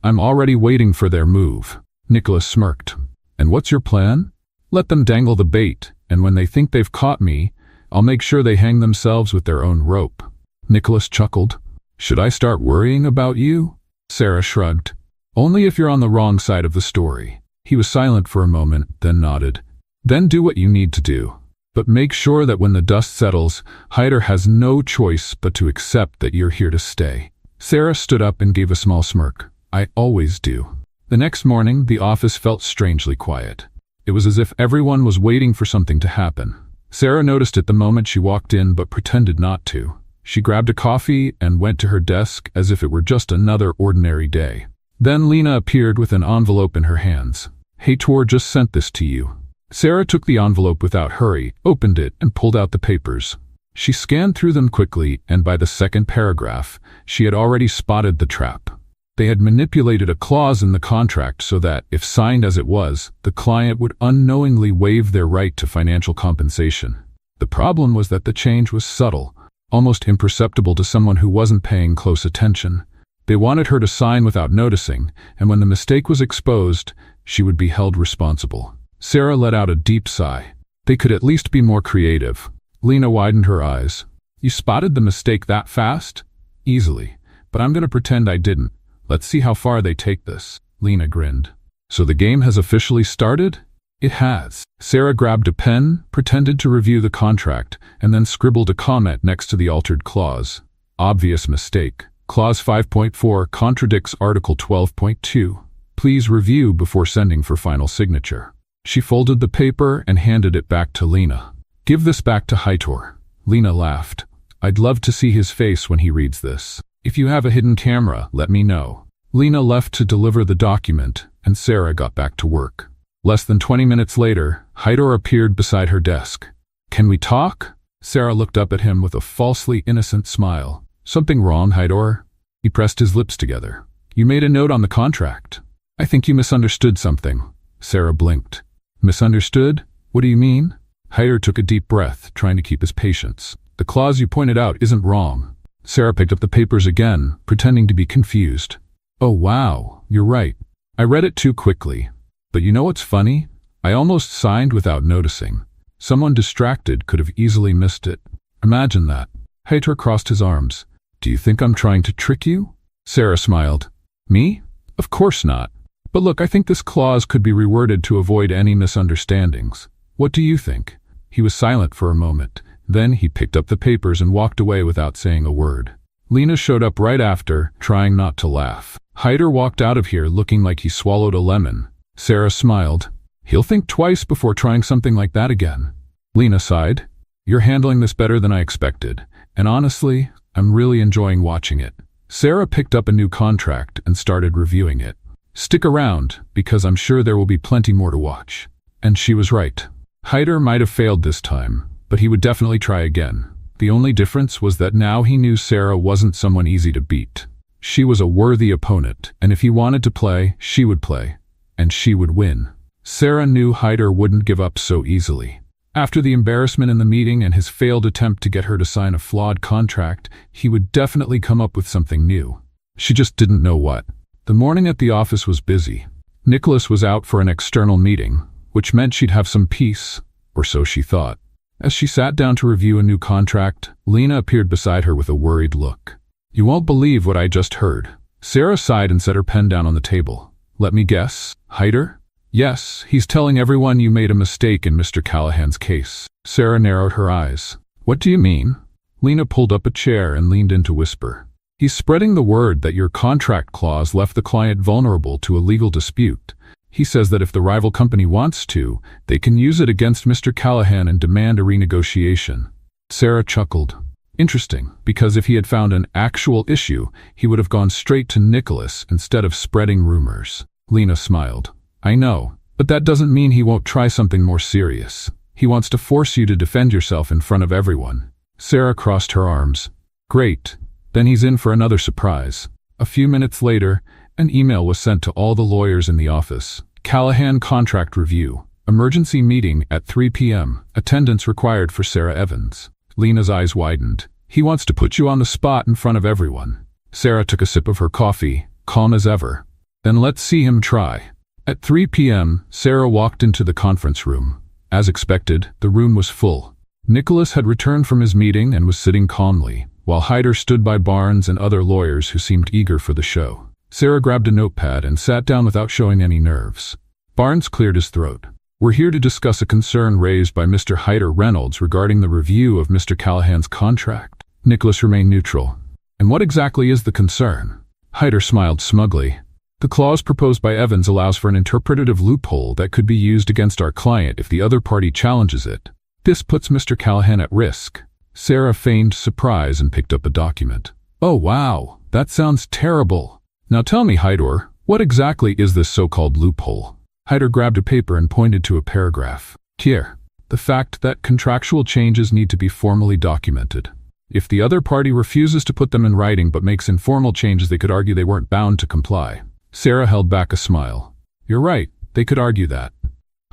I'm already waiting for their move. Nicholas smirked. And what's your plan? Let them dangle the bait, and when they think they've caught me, I'll make sure they hang themselves with their own rope. Nicholas chuckled. Should I start worrying about you? Sarah shrugged. Only if you're on the wrong side of the story. He was silent for a moment, then nodded. Then do what you need to do. But make sure that when the dust settles, Heitor has no choice but to accept that you're here to stay. Sarah stood up and gave a small smirk. I always do. The next morning, the office felt strangely quiet. It was as if everyone was waiting for something to happen. Sarah noticed it the moment she walked in but pretended not to. She grabbed a coffee and went to her desk as if it were just another ordinary day. Then Lena appeared with an envelope in her hands. Heitor just sent this to you. Sarah took the envelope without hurry, opened it, and pulled out the papers. She scanned through them quickly, and by the second paragraph, she had already spotted the trap. They had manipulated a clause in the contract so that, if signed as it was, the client would unknowingly waive their right to financial compensation. The problem was that the change was subtle, almost imperceptible to someone who wasn't paying close attention. They wanted her to sign without noticing, and when the mistake was exposed, she would be held responsible. Sarah let out a deep sigh. They could at least be more creative. Lena widened her eyes. You spotted the mistake that fast? Easily. But I'm going to pretend I didn't. Let's see how far they take this. Lena grinned. So the game has officially started? It has. Sarah grabbed a pen, pretended to review the contract, and then scribbled a comment next to the altered clause. Obvious mistake. Clause 5.4 contradicts Article 12.2. Please review before sending for final signature. She folded the paper and handed it back to Lena. Give this back to Heitor. Lena laughed. I'd love to see his face when he reads this. If you have a hidden camera, let me know. Lena left to deliver the document, and Sarah got back to work. Less than 20 minutes later, Heitor appeared beside her desk. Can we talk? Sarah looked up at him with a falsely innocent smile. Something wrong, Heitor? He pressed his lips together. You made a note on the contract. I think you misunderstood something. Sarah blinked. Misunderstood? What do you mean? Heitor took a deep breath, trying to keep his patience. The clause you pointed out isn't wrong. Sarah picked up the papers again, pretending to be confused. Oh wow, you're right. I read it too quickly. But you know what's funny? I almost signed without noticing. Someone distracted could have easily missed it. Imagine that. Heitor crossed his arms. Do you think I'm trying to trick you? Sarah smiled. Me? Of course not. But look, I think this clause could be reworded to avoid any misunderstandings. What do you think? He was silent for a moment. Then he picked up the papers and walked away without saying a word. Lena showed up right after, trying not to laugh. Heitor walked out of here looking like he swallowed a lemon. Sarah smiled. He'll think twice before trying something like that again. Lena sighed. You're handling this better than I expected, and honestly, I'm really enjoying watching it. Sarah picked up a new contract and started reviewing it. Stick around, because I'm sure there will be plenty more to watch. And she was right. Heitor might have failed this time, but he would definitely try again. The only difference was that now he knew Sarah wasn't someone easy to beat. She was a worthy opponent, and if he wanted to play, she would play. And she would win. Sarah knew Heitor wouldn't give up so easily. After the embarrassment in the meeting and his failed attempt to get her to sign a flawed contract, he would definitely come up with something new. She just didn't know what. The morning at the office was busy. Nicholas was out for an external meeting, which meant she'd have some peace, or so she thought. As she sat down to review a new contract, Lena appeared beside her with a worried look. You won't believe what I just heard. Sarah sighed and set her pen down on the table. Let me guess, Heitor? Yes, he's telling everyone you made a mistake in Mr. Callahan's case. Sarah narrowed her eyes. What do you mean? Lena pulled up a chair and leaned in to whisper. He's spreading the word that your contract clause left the client vulnerable to a legal dispute. He says that if the rival company wants to, they can use it against Mr. Callahan and demand a renegotiation. Sarah chuckled. Interesting, because if he had found an actual issue, he would have gone straight to Nicholas instead of spreading rumors. Lena smiled. I know, but that doesn't mean he won't try something more serious. He wants to force you to defend yourself in front of everyone. Sarah crossed her arms. Great. Then he's in for another surprise. A few minutes later, an email was sent to all the lawyers in the office. Callahan contract review. Emergency meeting at 3 p.m. Attendance required for Sarah Evans. Lena's eyes widened. He wants to put you on the spot in front of everyone. Sarah took a sip of her coffee, calm as ever. Then let's see him try. At 3 p.m., Sarah walked into the conference room. As expected, the room was full. Nicholas had returned from his meeting and was sitting calmly, while Heitor stood by Barnes and other lawyers who seemed eager for the show. Sarah grabbed a notepad and sat down without showing any nerves. Barnes cleared his throat. We're here to discuss a concern raised by Mr. Heitor Reynolds regarding the review of Mr. Callahan's contract. Nicholas remained neutral. And what exactly is the concern? Heitor smiled smugly. The clause proposed by Evans allows for an interpretative loophole that could be used against our client if the other party challenges it. This puts Mr. Callahan at risk. Sarah feigned surprise and picked up a document. Oh wow, that sounds terrible. Now tell me, Heitor, what exactly is this so-called loophole? Heitor grabbed a paper and pointed to a paragraph. Here, the fact that contractual changes need to be formally documented. If the other party refuses to put them in writing but makes informal changes, they could argue they weren't bound to comply. Sarah held back a smile. You're right, they could argue that.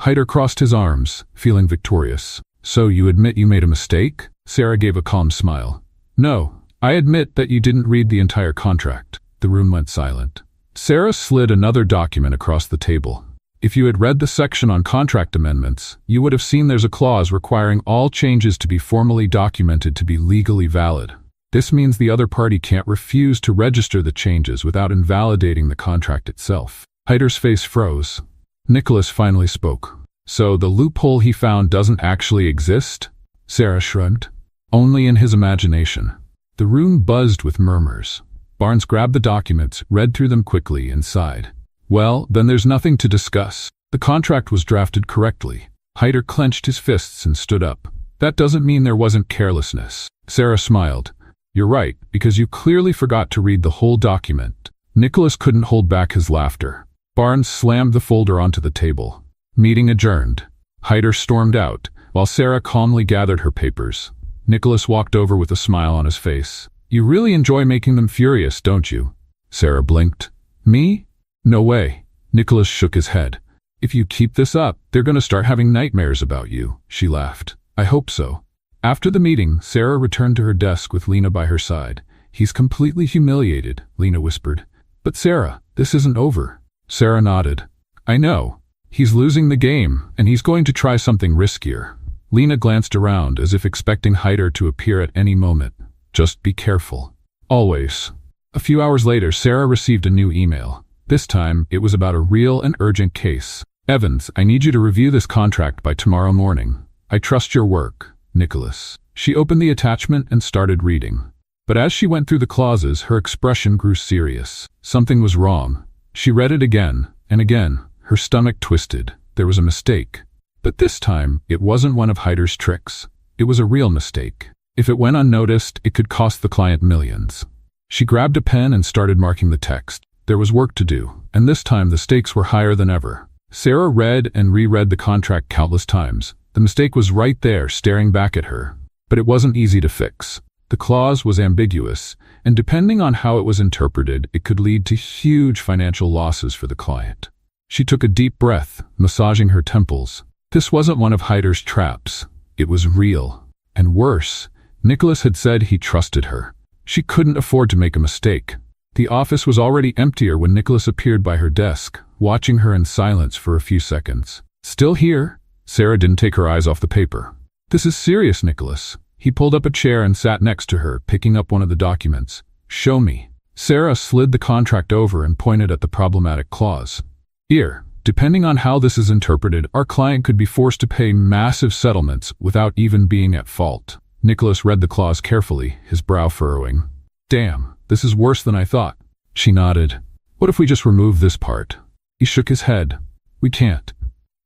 Heitor crossed his arms, feeling victorious. So you admit you made a mistake? Sarah gave a calm smile. No, I admit that you didn't read the entire contract. The room went silent. Sarah slid another document across the table. If you had read the section on contract amendments, you would have seen there's a clause requiring all changes to be formally documented to be legally valid. This means the other party can't refuse to register the changes without invalidating the contract itself. Heitor's face froze. Nicholas finally spoke. So the loophole he found doesn't actually exist? Sarah shrugged. Only in his imagination. The room buzzed with murmurs. Barnes grabbed the documents, read through them quickly, and sighed. Well, then there's nothing to discuss. The contract was drafted correctly. Heitor clenched his fists and stood up. That doesn't mean there wasn't carelessness. Sarah smiled. You're right, because you clearly forgot to read the whole document. Nicholas couldn't hold back his laughter. Barnes slammed the folder onto the table. Meeting adjourned. Heitor stormed out, while Sarah calmly gathered her papers. Nicholas walked over with a smile on his face. You really enjoy making them furious, don't you? Sarah blinked. Me? No way. Nicholas shook his head. If you keep this up, they're going to start having nightmares about you, she laughed. I hope so. After the meeting, Sarah returned to her desk with Lena by her side. He's completely humiliated, Lena whispered. But Sarah, this isn't over. Sarah nodded. I know. He's losing the game, and he's going to try something riskier. Lena glanced around as if expecting Heider to appear at any moment. Just be careful. Always. A few hours later, Sarah received a new email. This time, it was about a real and urgent case. Evans, I need you to review this contract by tomorrow morning. I trust your work, Nicholas. She opened the attachment and started reading. But as she went through the clauses, her expression grew serious. Something was wrong. She read it again and again. Her stomach twisted. There was a mistake. But this time, it wasn't one of Heider's tricks. It was a real mistake. If it went unnoticed, it could cost the client millions. She grabbed a pen and started marking the text. There was work to do, and this time the stakes were higher than ever. Sarah read and reread the contract countless times. The mistake was right there, staring back at her. But it wasn't easy to fix. The clause was ambiguous, and depending on how it was interpreted, it could lead to huge financial losses for the client. She took a deep breath, massaging her temples. This wasn't one of Heider's traps. It was real. And worse, Nicholas had said he trusted her. She couldn't afford to make a mistake. The office was already emptier when Nicholas appeared by her desk, watching her in silence for a few seconds. Still here? Sarah didn't take her eyes off the paper. This is serious, Nicholas. He pulled up a chair and sat next to her, picking up one of the documents. Show me. Sarah slid the contract over and pointed at the problematic clause. Here, depending on how this is interpreted, our client could be forced to pay massive settlements without even being at fault. Nicholas read the clause carefully, his brow furrowing. Damn, this is worse than I thought. She nodded. What if we just remove this part? He shook his head. We can't.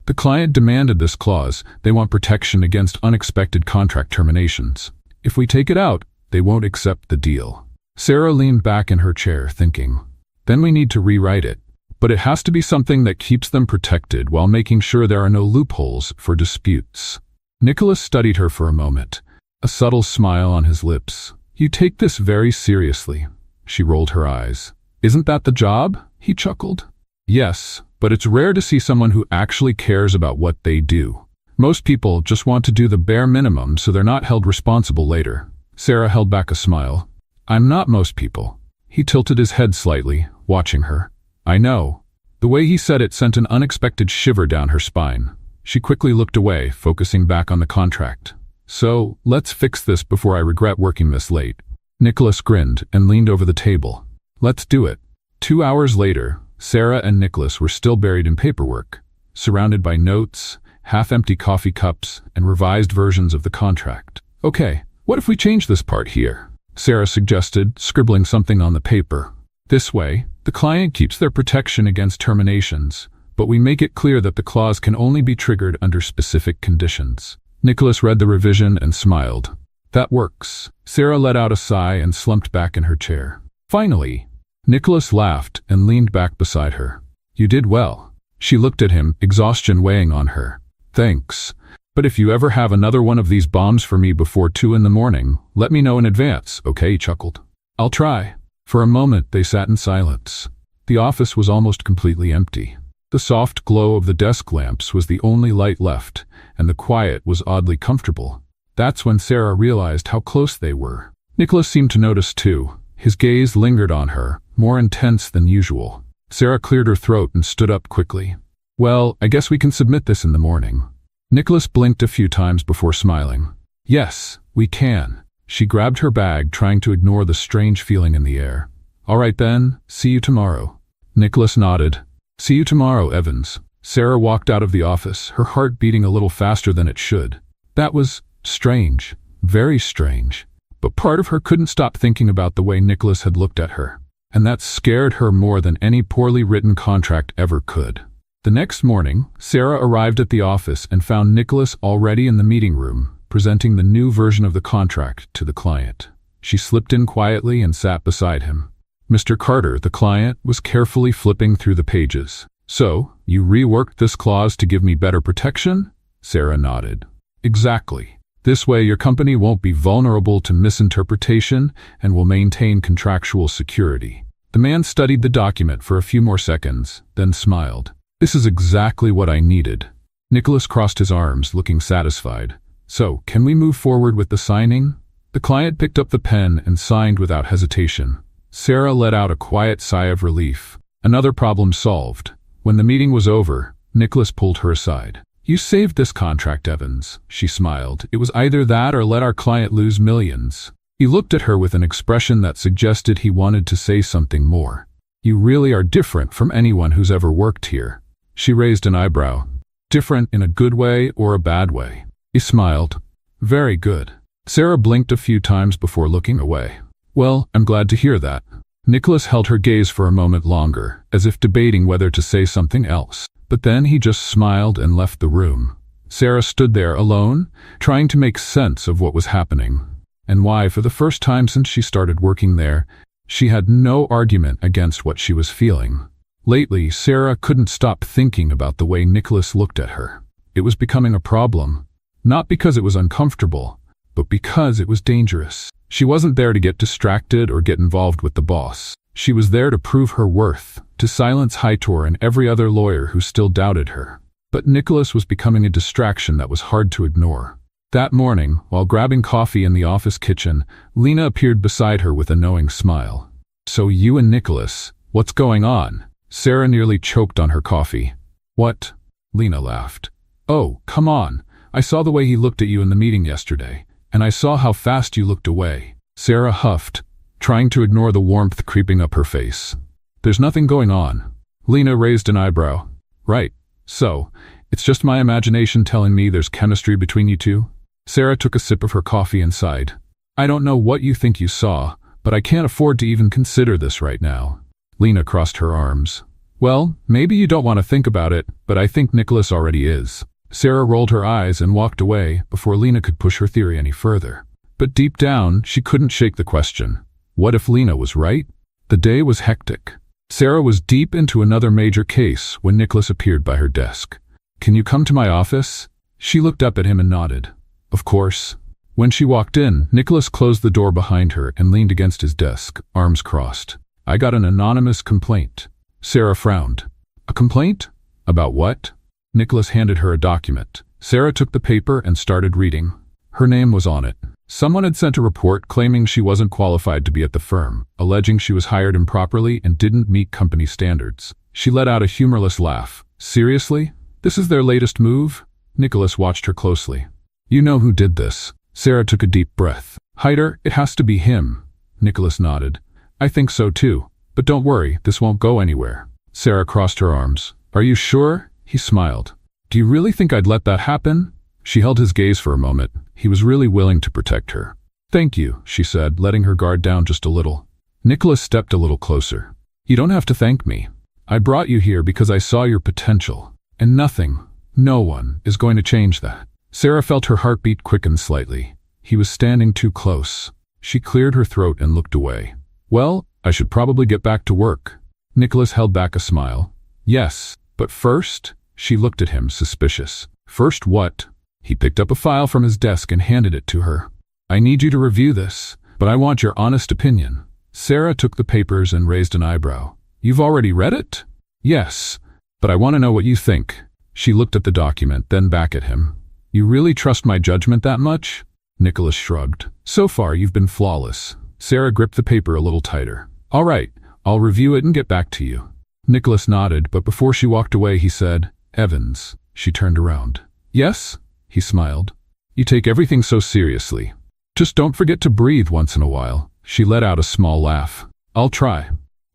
The client demanded this clause. They want protection against unexpected contract terminations. If we take it out, they won't accept the deal. Sarah leaned back in her chair, thinking. Then we need to rewrite it. But it has to be something that keeps them protected while making sure there are no loopholes for disputes. Nicholas studied her for a moment, a subtle smile on his lips. You take this very seriously. She rolled her eyes. Isn't that the job? He chuckled. Yes, but it's rare to see someone who actually cares about what they do. Most people just want to do the bare minimum so they're not held responsible later. Sarah held back a smile. I'm not most people. He tilted his head slightly, watching her. I know. The way he said it sent an unexpected shiver down her spine. She quickly looked away, focusing back on the contract. So, let's fix this before I regret working this late. Nicholas grinned and leaned over the table. Let's do it. 2 hours later, Sarah and Nicholas were still buried in paperwork, surrounded by notes, half-empty coffee cups, and revised versions of the contract. Okay, what if we change this part here? Sarah suggested, scribbling something on the paper. This way, the client keeps their protection against terminations, but we make it clear that the clause can only be triggered under specific conditions. Nicholas read the revision and smiled. That works. Sarah let out a sigh and slumped back in her chair. Finally, Nicholas laughed and leaned back beside her. You did well. She looked at him, exhaustion weighing on her. Thanks. But if you ever have another one of these bombs for me before 2 a.m, let me know in advance, okay? He chuckled. I'll try. For a moment, they sat in silence. The office was almost completely empty. The soft glow of the desk lamps was the only light left, and the quiet was oddly comfortable. That's when Sarah realized how close they were. Nicholas seemed to notice too. His gaze lingered on her, more intense than usual. Sarah cleared her throat and stood up quickly. Well, I guess we can submit this in the morning. Nicholas blinked a few times before smiling. Yes, we can. She grabbed her bag, trying to ignore the strange feeling in the air. All right then, see you tomorrow. Nicholas nodded. See you tomorrow, Evans. Sarah walked out of the office, her heart beating a little faster than it should. That was strange, very strange. But part of her couldn't stop thinking about the way Nicholas had looked at her. And that scared her more than any poorly written contract ever could. The next morning, Sarah arrived at the office and found Nicholas already in the meeting room, presenting the new version of the contract to the client. She slipped in quietly and sat beside him. Mr. Carter, the client, was carefully flipping through the pages. So, you reworked this clause to give me better protection? Sarah nodded. Exactly. This way, your company won't be vulnerable to misinterpretation and will maintain contractual security. The man studied the document for a few more seconds, then smiled. This is exactly what I needed. Nicholas crossed his arms, looking satisfied. So, can we move forward with the signing? The client picked up the pen and signed without hesitation. Sarah let out a quiet sigh of relief. Another problem solved. When the meeting was over, Nicholas pulled her aside. You saved this contract, Evans, she smiled. It was either that or let our client lose millions. He looked at her with an expression that suggested he wanted to say something more. You really are different from anyone who's ever worked here. She raised an eyebrow. Different in a good way or a bad way? He smiled. Very good. Sarah blinked a few times before looking away. Well, I'm glad to hear that. Nicholas held her gaze for a moment longer, as if debating whether to say something else. But then he just smiled and left the room. Sarah stood there alone, trying to make sense of what was happening, and why, for the first time since she started working there, she had no argument against what she was feeling. Lately, Sarah couldn't stop thinking about the way Nicholas looked at her. It was becoming a problem, not because it was uncomfortable, but because it was dangerous. She wasn't there to get distracted or get involved with the boss. She was there to prove her worth, to silence Hightor and every other lawyer who still doubted her. But Nicholas was becoming a distraction that was hard to ignore. That morning, while grabbing coffee in the office kitchen, Lena appeared beside her with a knowing smile. So you and Nicholas, what's going on? Sarah nearly choked on her coffee. What? Lena laughed. Oh, come on. I saw the way he looked at you in the meeting yesterday, and I saw how fast you looked away. Sarah huffed, trying to ignore the warmth creeping up her face. There's nothing going on. Lena raised an eyebrow. Right. So, it's just my imagination telling me there's chemistry between you two? Sarah took a sip of her coffee and sighed. I don't know what you think you saw, but I can't afford to even consider this right now. Lena crossed her arms. Well, maybe you don't want to think about it, but I think Nicholas already is. Sarah rolled her eyes and walked away before Lena could push her theory any further. But deep down, she couldn't shake the question. What if Lena was right? The day was hectic. Sarah was deep into another major case when Nicholas appeared by her desk. Can you come to my office? She looked up at him and nodded. Of course. When she walked in, Nicholas closed the door behind her and leaned against his desk, arms crossed. I got an anonymous complaint. Sarah frowned. A complaint? About what? Nicholas handed her a document. Sarah took the paper and started reading. Her name was on it. Someone had sent a report claiming she wasn't qualified to be at the firm, alleging she was hired improperly and didn't meet company standards. She let out a humorless laugh. Seriously? This is their latest move? Nicholas watched her closely. You know who did this. Sarah took a deep breath. Heitor, it has to be him. Nicholas nodded. I think so too. But don't worry, this won't go anywhere. Sarah crossed her arms. Are you sure? He smiled. Do you really think I'd let that happen? She held his gaze for a moment. He was really willing to protect her. Thank you, she said, letting her guard down just a little. Nicholas stepped a little closer. You don't have to thank me. I brought you here because I saw your potential. And nothing, no one, is going to change that. Sarah felt her heartbeat quicken slightly. He was standing too close. She cleared her throat and looked away. Well, I should probably get back to work. Nicholas held back a smile. Yes, but first, she looked at him, suspicious. First what? He picked up a file from his desk and handed it to her. I need you to review this, but I want your honest opinion. Sarah took the papers and raised an eyebrow. You've already read it? Yes, but I want to know what you think. She looked at the document, then back at him. You really trust my judgment that much? Nicholas shrugged. So far, you've been flawless. Sarah gripped the paper a little tighter. All right, I'll review it and get back to you. Nicholas nodded, but before she walked away, he said, Evans. She turned around. Yes? He smiled. You take everything so seriously. Just don't forget to breathe once in a while. She let out a small laugh. I'll try.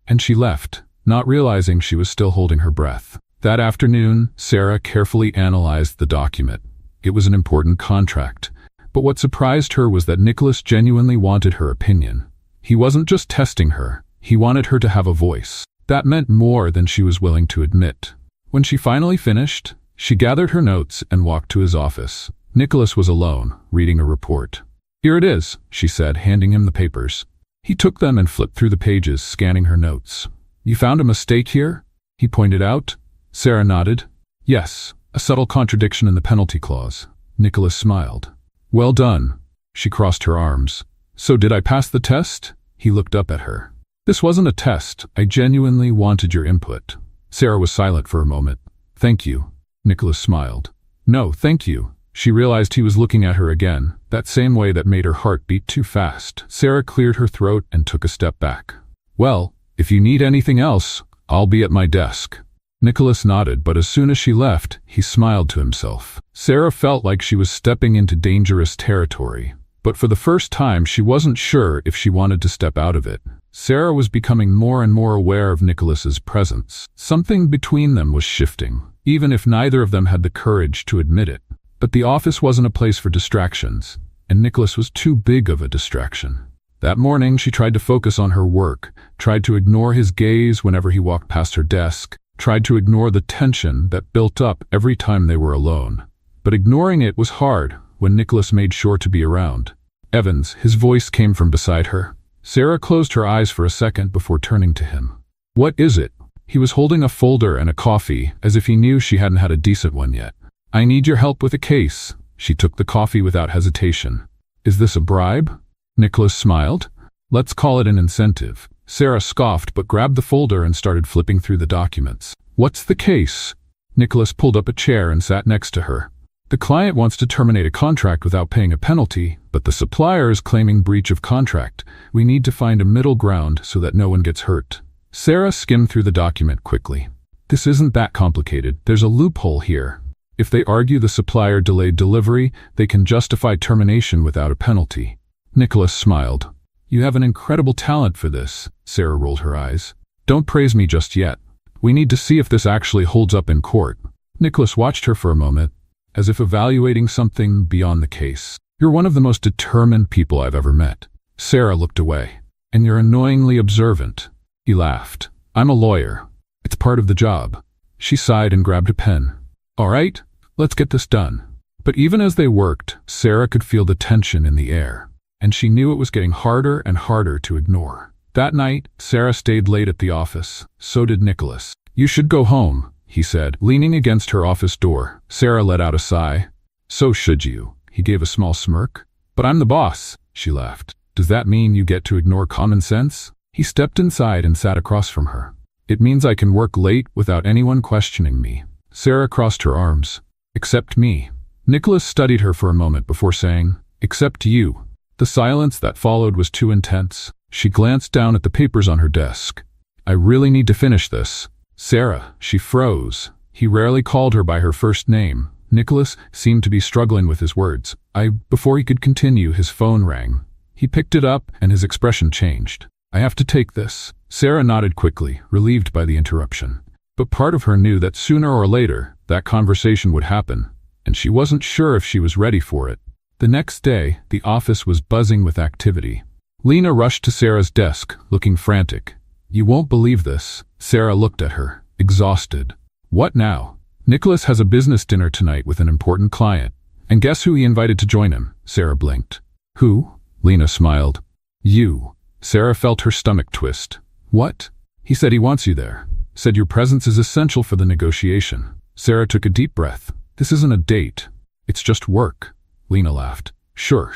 And she left, not realizing she was still holding her breath. That afternoon, Sarah carefully analyzed the document. It was an important contract. But what surprised her was that Nicholas genuinely wanted her opinion. He wasn't just testing her. He wanted her to have a voice. That meant more than she was willing to admit. When she finally finished, she gathered her notes and walked to his office. Nicholas was alone, reading a report. Here it is, she said, handing him the papers. He took them and flipped through the pages, scanning her notes. You found a mistake here? He pointed out. Sarah nodded. Yes, a subtle contradiction in the penalty clause. Nicholas smiled. Well done. She crossed her arms. So did I pass the test? He looked up at her. This wasn't a test. I genuinely wanted your input. Sarah was silent for a moment. Thank you. Nicholas smiled. No, thank you. She realized he was looking at her again, that same way that made her heart beat too fast. Sarah cleared her throat and took a step back. Well, if you need anything else, I'll be at my desk. Nicholas nodded, but as soon as she left, he smiled to himself. Sarah felt like she was stepping into dangerous territory, but for the first time she wasn't sure if she wanted to step out of it. Sarah was becoming more and more aware of Nicholas's presence. Something between them was shifting, even if neither of them had the courage to admit it. But the office wasn't a place for distractions, and Nicholas was too big of a distraction. That morning she tried to focus on her work, tried to ignore his gaze whenever he walked past her desk, tried to ignore the tension that built up every time they were alone. But ignoring it was hard when Nicholas made sure to be around. Evans, his voice came from beside her. Sarah closed her eyes for a second before turning to him. What is it? He was holding a folder and a coffee, as if he knew she hadn't had a decent one yet. I need your help with a case. She took the coffee without hesitation. Is this a bribe? Nicholas smiled. Let's call it an incentive. Sarah scoffed but grabbed the folder and started flipping through the documents. What's the case? Nicholas pulled up a chair and sat next to her. The client wants to terminate a contract without paying a penalty, but the supplier is claiming breach of contract. We need to find a middle ground so that no one gets hurt. Sarah skimmed through the document quickly. This isn't that complicated. There's a loophole here. If they argue the supplier delayed delivery, they can justify termination without a penalty. Nicholas smiled. You have an incredible talent for this. Sarah rolled her eyes. Don't praise me just yet. We need to see if this actually holds up in court. Nicholas watched her for a moment, as if evaluating something beyond the case. You're one of the most determined people I've ever met. Sarah looked away. And you're annoyingly observant. He laughed. I'm a lawyer. It's part of the job. She sighed and grabbed a pen. All right, let's get this done. But even as they worked, Sarah could feel the tension in the air, and she knew it was getting harder and harder to ignore. That night, Sarah stayed late at the office. So did Nicholas. You should go home, he said, leaning against her office door. Sarah let out a sigh. So should you. He gave a small smirk. But I'm the boss, she laughed. Does that mean you get to ignore common sense? He stepped inside and sat across from her. It means I can work late without anyone questioning me. Sarah crossed her arms. Except me. Nicholas studied her for a moment before saying, except you. The silence that followed was too intense. She glanced down at the papers on her desk. I really need to finish this. Sarah, she froze. He rarely called her by her first name. Nicholas seemed to be struggling with his words. Before he could continue, his phone rang. He picked it up and his expression changed. I have to take this. Sarah nodded quickly, relieved by the interruption. But part of her knew that sooner or later, that conversation would happen, and she wasn't sure if she was ready for it. The next day, the office was buzzing with activity. Lena rushed to Sarah's desk, looking frantic. You won't believe this. Sarah looked at her, exhausted. What now? Nicholas has a business dinner tonight with an important client. And guess who he invited to join him? Sarah blinked. Who? Lena smiled. You. Sarah felt her stomach twist. What? He said he wants you there. Said your presence is essential for the negotiation. Sarah took a deep breath. This isn't a date. It's just work. Lena laughed. Sure.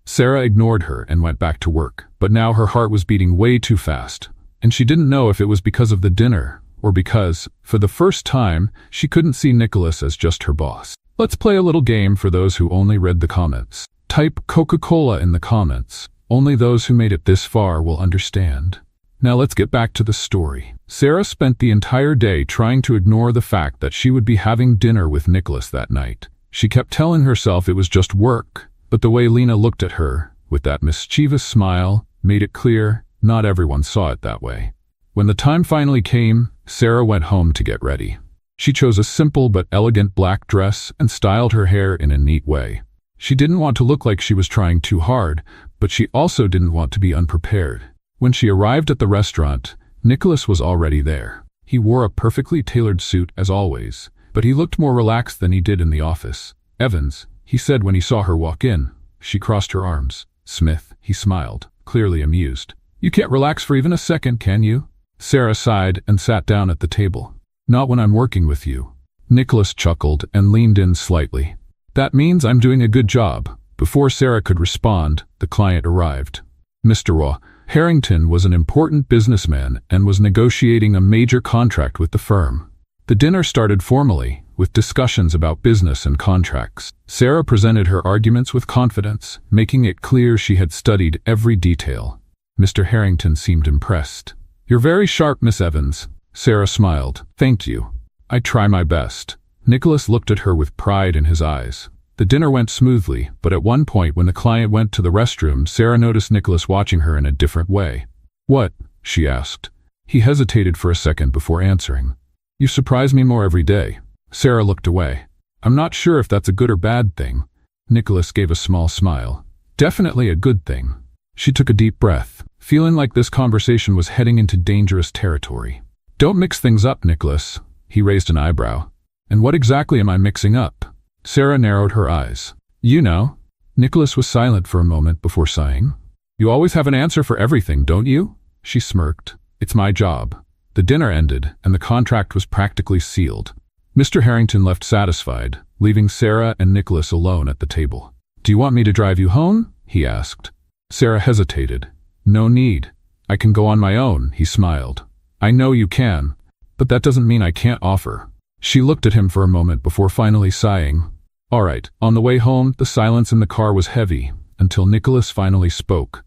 Sarah ignored her and went back to work, but now her heart was beating way too fast, and she didn't know if it was because of the dinner or because, for the first time, she couldn't see Nicholas as just her boss. Let's play a little game for those who only read the comments. Type Coca-Cola in the comments. Only those who made it this far will understand. Now let's get back to the story. Sarah spent the entire day trying to ignore the fact that she would be having dinner with Nicholas that night. She kept telling herself it was just work, but the way Lena looked at her, with that mischievous smile, made it clear not everyone saw it that way. When the time finally came, Sarah went home to get ready. She chose a simple but elegant black dress and styled her hair in a neat way. She didn't want to look like she was trying too hard, but she also didn't want to be unprepared. When she arrived at the restaurant, Nicholas was already there. He wore a perfectly tailored suit as always, but he looked more relaxed than he did in the office. Evans, he said when he saw her walk in. She crossed her arms. Smith, he smiled, clearly amused. You can't relax for even a second, can you? Sarah sighed and sat down at the table. Not when I'm working with you. Nicholas chuckled and leaned in slightly. That means I'm doing a good job. Before Sarah could respond, the client arrived. Mr. Harrington was an important businessman and was negotiating a major contract with the firm. The dinner started formally, with discussions about business and contracts. Sarah presented her arguments with confidence, making it clear she had studied every detail. Mr. Harrington seemed impressed. "You're very sharp, Miss Evans." Sarah smiled. "Thank you. I try my best." Nicholas looked at her with pride in his eyes. The dinner went smoothly, but at one point when the client went to the restroom, Sarah noticed Nicholas watching her in a different way. "What?" she asked. He hesitated for a second before answering. "You surprise me more every day." Sarah looked away. "I'm not sure if that's a good or bad thing." Nicholas gave a small smile. "Definitely a good thing." She took a deep breath, feeling like this conversation was heading into dangerous territory. "Don't mix things up, Nicholas." He raised an eyebrow. "And what exactly am I mixing up?" Sarah narrowed her eyes. "You know." Nicholas was silent for a moment before sighing. "You always have an answer for everything, don't you?" She smirked. "It's my job." The dinner ended, and the contract was practically sealed. Mr. Harrington left satisfied, leaving Sarah and Nicholas alone at the table. "Do you want me to drive you home?" he asked. Sarah hesitated. "No need. I can go on my own," he smiled. "I know you can, but that doesn't mean I can't offer." She looked at him for a moment before finally sighing. "All right." On the way home, the silence in the car was heavy, until Nicholas finally spoke.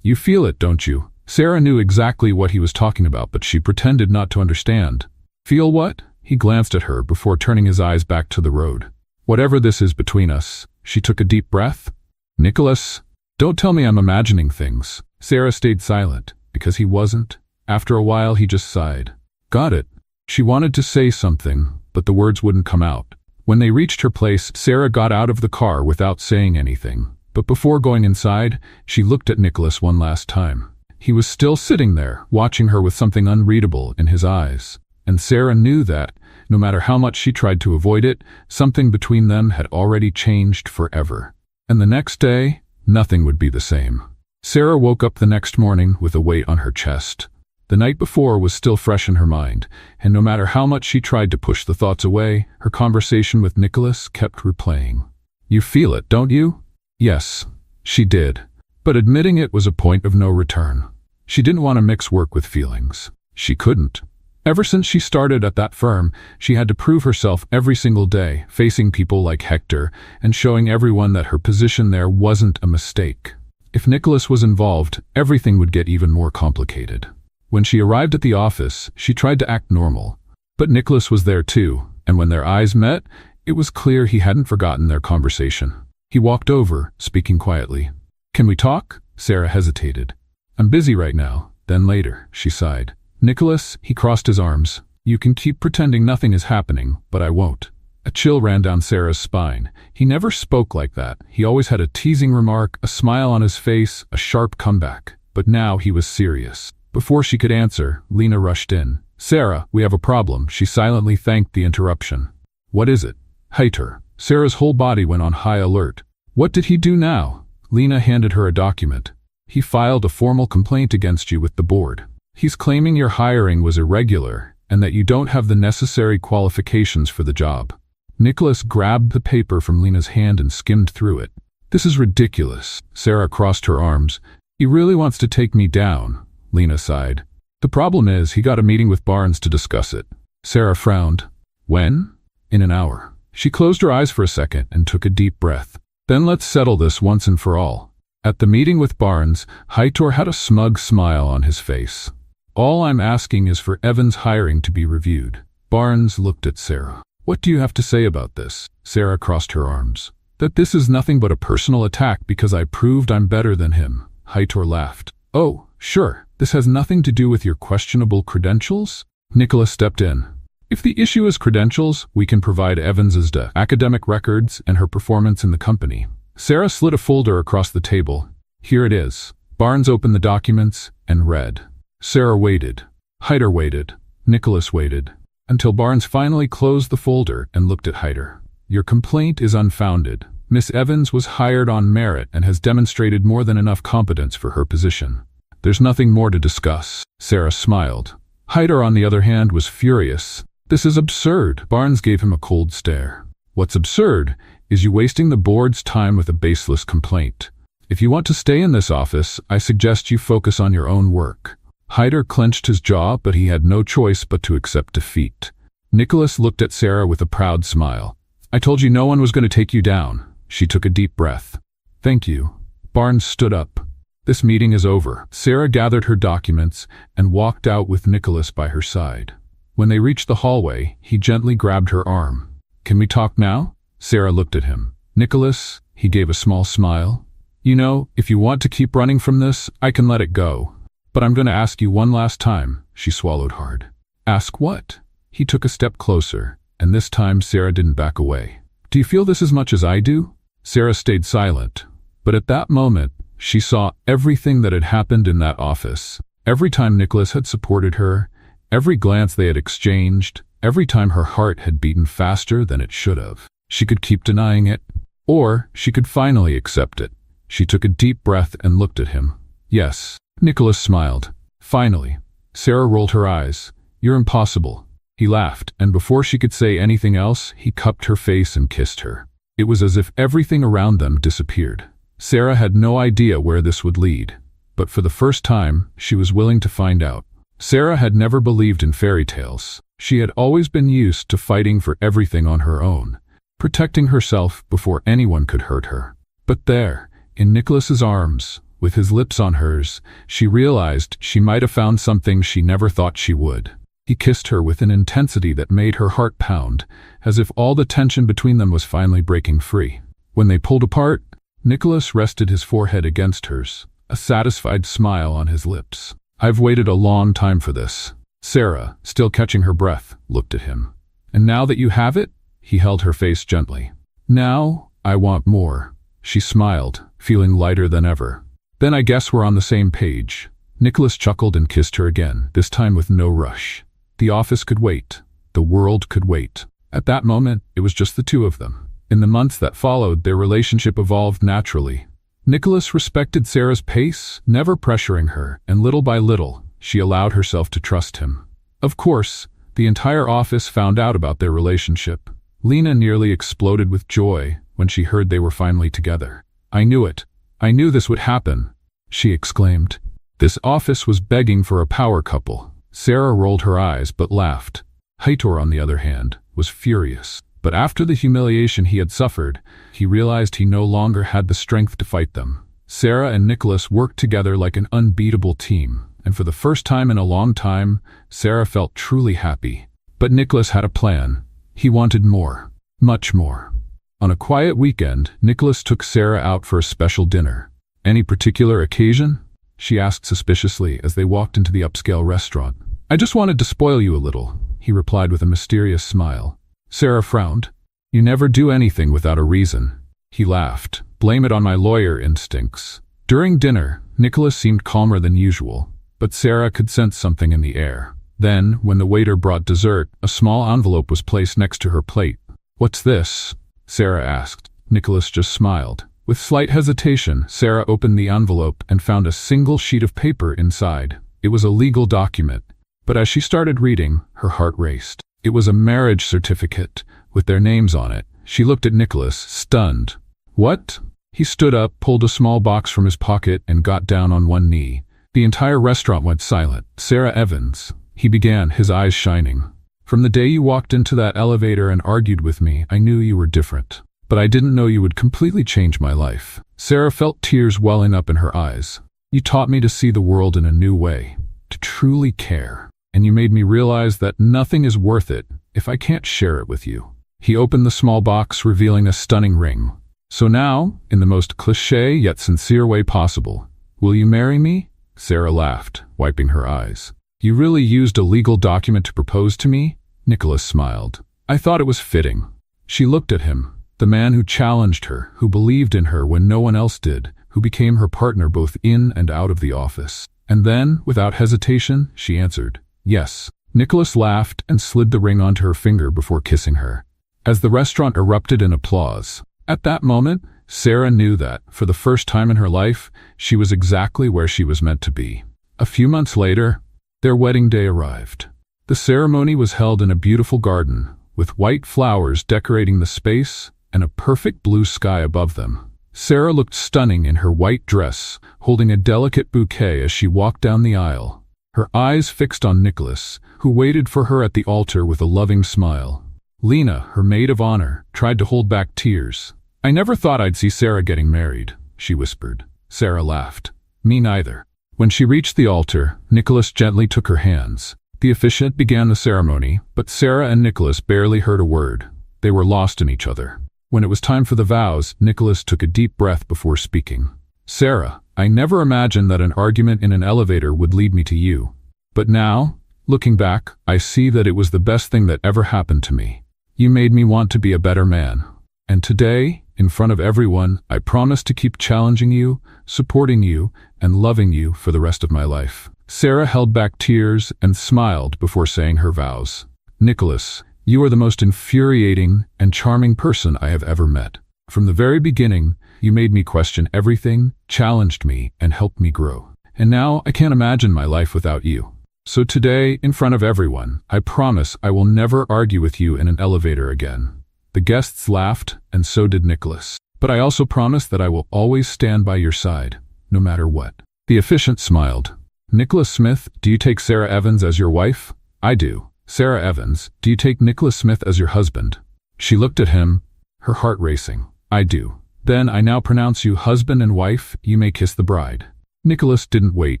"You feel it, don't you?" Sarah knew exactly what he was talking about, but she pretended not to understand. "Feel what?" He glanced at her before turning his eyes back to the road. "Whatever this is between us." She took a deep breath. "Nicholas, don't tell me I'm imagining things." Sarah stayed silent, because he wasn't. After a while, he just sighed. "Got it." She wanted to say something, but the words wouldn't come out. When they reached her place, Sarah got out of the car without saying anything. But before going inside, she looked at Nicholas one last time. He was still sitting there, watching her with something unreadable in his eyes. And Sarah knew that, no matter how much she tried to avoid it, something between them had already changed forever. And the next day, nothing would be the same. Sarah woke up the next morning with a weight on her chest. The night before was still fresh in her mind, and no matter how much she tried to push the thoughts away, her conversation with Nicholas kept replaying. "You feel it, don't you?" Yes, she did. But admitting it was a point of no return. She didn't want to mix work with feelings. She couldn't. Ever since she started at that firm, she had to prove herself every single day, facing people like Hector and showing everyone that her position there wasn't a mistake. If Nicholas was involved, everything would get even more complicated. When she arrived at the office, she tried to act normal. But Nicholas was there too, and when their eyes met, it was clear he hadn't forgotten their conversation. He walked over, speaking quietly. "Can we talk?" Sarah hesitated. "I'm busy right now." "Then later," she sighed. "Nicholas," he crossed his arms. "You can keep pretending nothing is happening, but I won't." A chill ran down Sarah's spine. He never spoke like that. He always had a teasing remark, a smile on his face, a sharp comeback. But now he was serious. Before she could answer, Lena rushed in. "Sarah, we have a problem." She silently thanked the interruption. "What is it?" Heitor. Sarah's whole body went on high alert. "What did he do now?" Lena handed her a document. "He filed a formal complaint against you with the board. He's claiming your hiring was irregular and that you don't have the necessary qualifications for the job." Nicholas grabbed the paper from Lena's hand and skimmed through it. "This is ridiculous." Sarah crossed her arms. "He really wants to take me down." Lena sighed. "The problem is he got a meeting with Barnes to discuss it." Sarah frowned. "When?" "In an hour." She closed her eyes for a second and took a deep breath. "Then let's settle this once and for all." At the meeting with Barnes, Heitor had a smug smile on his face. "All I'm asking is for Evan's hiring to be reviewed." Barnes looked at Sarah. "What do you have to say about this?" Sarah crossed her arms. "That this is nothing but a personal attack because I proved I'm better than him." Heitor laughed. "Oh, sure. This has nothing to do with your questionable credentials?" Nicholas stepped in. "If the issue is credentials, we can provide Evans's academic records and her performance in the company." Sarah slid a folder across the table. "Here it is." Barnes opened the documents and read. Sarah waited. Heitor waited. Nicholas waited. Until Barnes finally closed the folder and looked at Heitor. "Your complaint is unfounded. Miss Evans was hired on merit and has demonstrated more than enough competence for her position. There's nothing more to discuss." Sarah smiled. Heitor, on the other hand, was furious. "This is absurd." Barnes gave him a cold stare. "What's absurd is you wasting the board's time with a baseless complaint. If you want to stay in this office, I suggest you focus on your own work. Hyder clenched his jaw, but he had no choice but to accept defeat. Nicholas looked at Sarah with a proud smile. I told you no one was going to take you down. She took a deep breath. Thank you. Barnes stood up. This meeting is over. Sarah gathered her documents and walked out with Nicholas by her side. When they reached the hallway, he gently grabbed her arm. Can we talk now? Sarah looked at him. Nicholas, he gave a small smile. You know, if you want to keep running from this, I can let it go. But I'm going to ask you one last time. She swallowed hard. Ask what? He took a step closer, and this time Sarah didn't back away. Do you feel this as much as I do? Sarah stayed silent, but at that moment, she saw everything that had happened in that office. Every time Nicholas had supported her, every glance they had exchanged, every time her heart had beaten faster than it should have. She could keep denying it, or she could finally accept it. She took a deep breath and looked at him. Yes. Nicholas smiled. Finally. Sarah rolled her eyes. You're impossible. He laughed, and before she could say anything else, he cupped her face and kissed her. It was as if everything around them disappeared. Sarah had no idea where this would lead, but for the first time, she was willing to find out. Sarah had never believed in fairy tales. She had always been used to fighting for everything on her own, protecting herself before anyone could hurt her. But there, in Nicholas's arms, with his lips on hers, she realized she might have found something she never thought she would. He kissed her with an intensity that made her heart pound, as if all the tension between them was finally breaking free. When they pulled apart, Nicholas rested his forehead against hers, a satisfied smile on his lips. I've waited a long time for this. Sarah, still catching her breath, looked at him. And now that you have it? He held her face gently. Now, I want more. She smiled, feeling lighter than ever. Then I guess we're on the same page. Nicholas chuckled and kissed her again, this time with no rush. The office could wait. The world could wait. At that moment, it was just the two of them. In the months that followed, their relationship evolved naturally. Nicholas respected Sarah's pace, never pressuring her, and little by little, she allowed herself to trust him. Of course, the entire office found out about their relationship. Lena nearly exploded with joy when she heard they were finally together. I knew it. I knew this would happen, she exclaimed. This office was begging for a power couple. Sarah rolled her eyes but laughed. Heitor, on the other hand, was furious. But after the humiliation he had suffered, he realized he no longer had the strength to fight them. Sarah and Nicholas worked together like an unbeatable team, and for the first time in a long time, Sarah felt truly happy. But Nicholas had a plan. He wanted more. Much more. On a quiet weekend, Nicholas took Sarah out for a special dinner. Any particular occasion? She asked suspiciously as they walked into the upscale restaurant. I just wanted to spoil you a little, he replied with a mysterious smile. Sarah frowned. You never do anything without a reason. He laughed. Blame it on my lawyer instincts. During dinner, Nicholas seemed calmer than usual, but Sarah could sense something in the air. Then, when the waiter brought dessert, a small envelope was placed next to her plate. What's this? Sarah asked. Nicholas just smiled. With slight hesitation, Sarah opened the envelope and found a single sheet of paper inside. It was a legal document, but as she started reading, her heart raced. It was a marriage certificate, with their names on it. She looked at Nicholas, stunned. What? He stood up, pulled a small box from his pocket, and got down on one knee. The entire restaurant went silent. Sarah Evans, he began, his eyes shining. From the day you walked into that elevator and argued with me, I knew you were different. But I didn't know you would completely change my life. Sarah felt tears welling up in her eyes. You taught me to see the world in a new way, to truly care. And you made me realize that nothing is worth it if I can't share it with you. He opened the small box, revealing a stunning ring. So now, in the most cliché yet sincere way possible, will you marry me? Sarah laughed, wiping her eyes. You really used a legal document to propose to me? Nicholas smiled. I thought it was fitting. She looked at him, the man who challenged her, who believed in her when no one else did, who became her partner both in and out of the office. And then, without hesitation, she answered, yes. Nicholas laughed and slid the ring onto her finger before kissing her. As the restaurant erupted in applause, at that moment, Sarah knew that, for the first time in her life, she was exactly where she was meant to be. A few months later, their wedding day arrived. The ceremony was held in a beautiful garden, with white flowers decorating the space and a perfect blue sky above them. Sarah looked stunning in her white dress, holding a delicate bouquet as she walked down the aisle, her eyes fixed on Nicholas, who waited for her at the altar with a loving smile. Lena, her maid of honor, tried to hold back tears. "I never thought I'd see Sarah getting married," she whispered. Sarah laughed. "Me neither." When she reached the altar, Nicholas gently took her hands. The officiant began the ceremony, but Sarah and Nicholas barely heard a word. They were lost in each other. When it was time for the vows, Nicholas took a deep breath before speaking. "Sarah, I never imagined that an argument in an elevator would lead me to you. But now, looking back, I see that it was the best thing that ever happened to me. You made me want to be a better man. And today, in front of everyone, I promise to keep challenging you, supporting you, and loving you for the rest of my life." Sarah held back tears and smiled before saying her vows. "Nicholas, you are the most infuriating and charming person I have ever met. From the very beginning, you made me question everything, challenged me, and helped me grow. And now I can't imagine my life without you. So today, in front of everyone, I promise I will never argue with you in an elevator again." The guests laughed, and so did Nicholas. "But I also promise that I will always stand by your side, no matter what." The officiant smiled. "Nicholas Smith, do you take Sarah Evans as your wife?" "I do." "Sarah Evans, do you take Nicholas Smith as your husband?" She looked at him, her heart racing. "I do." "Then I now pronounce you husband and wife. You may kiss the bride." Nicholas didn't wait.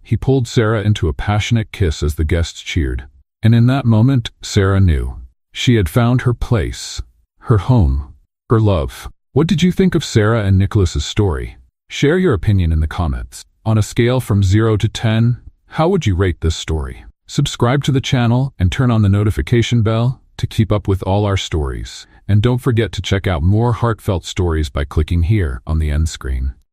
He pulled Sarah into a passionate kiss as the guests cheered. And in that moment, Sarah knew. She had found her place, her home, her love. What did you think of Sarah and Nicholas's story? Share your opinion in the comments. On a scale from 0 to 10, how would you rate this story? Subscribe to the channel and turn on the notification bell to keep up with all our stories. And don't forget to check out more heartfelt stories by clicking here on the end screen.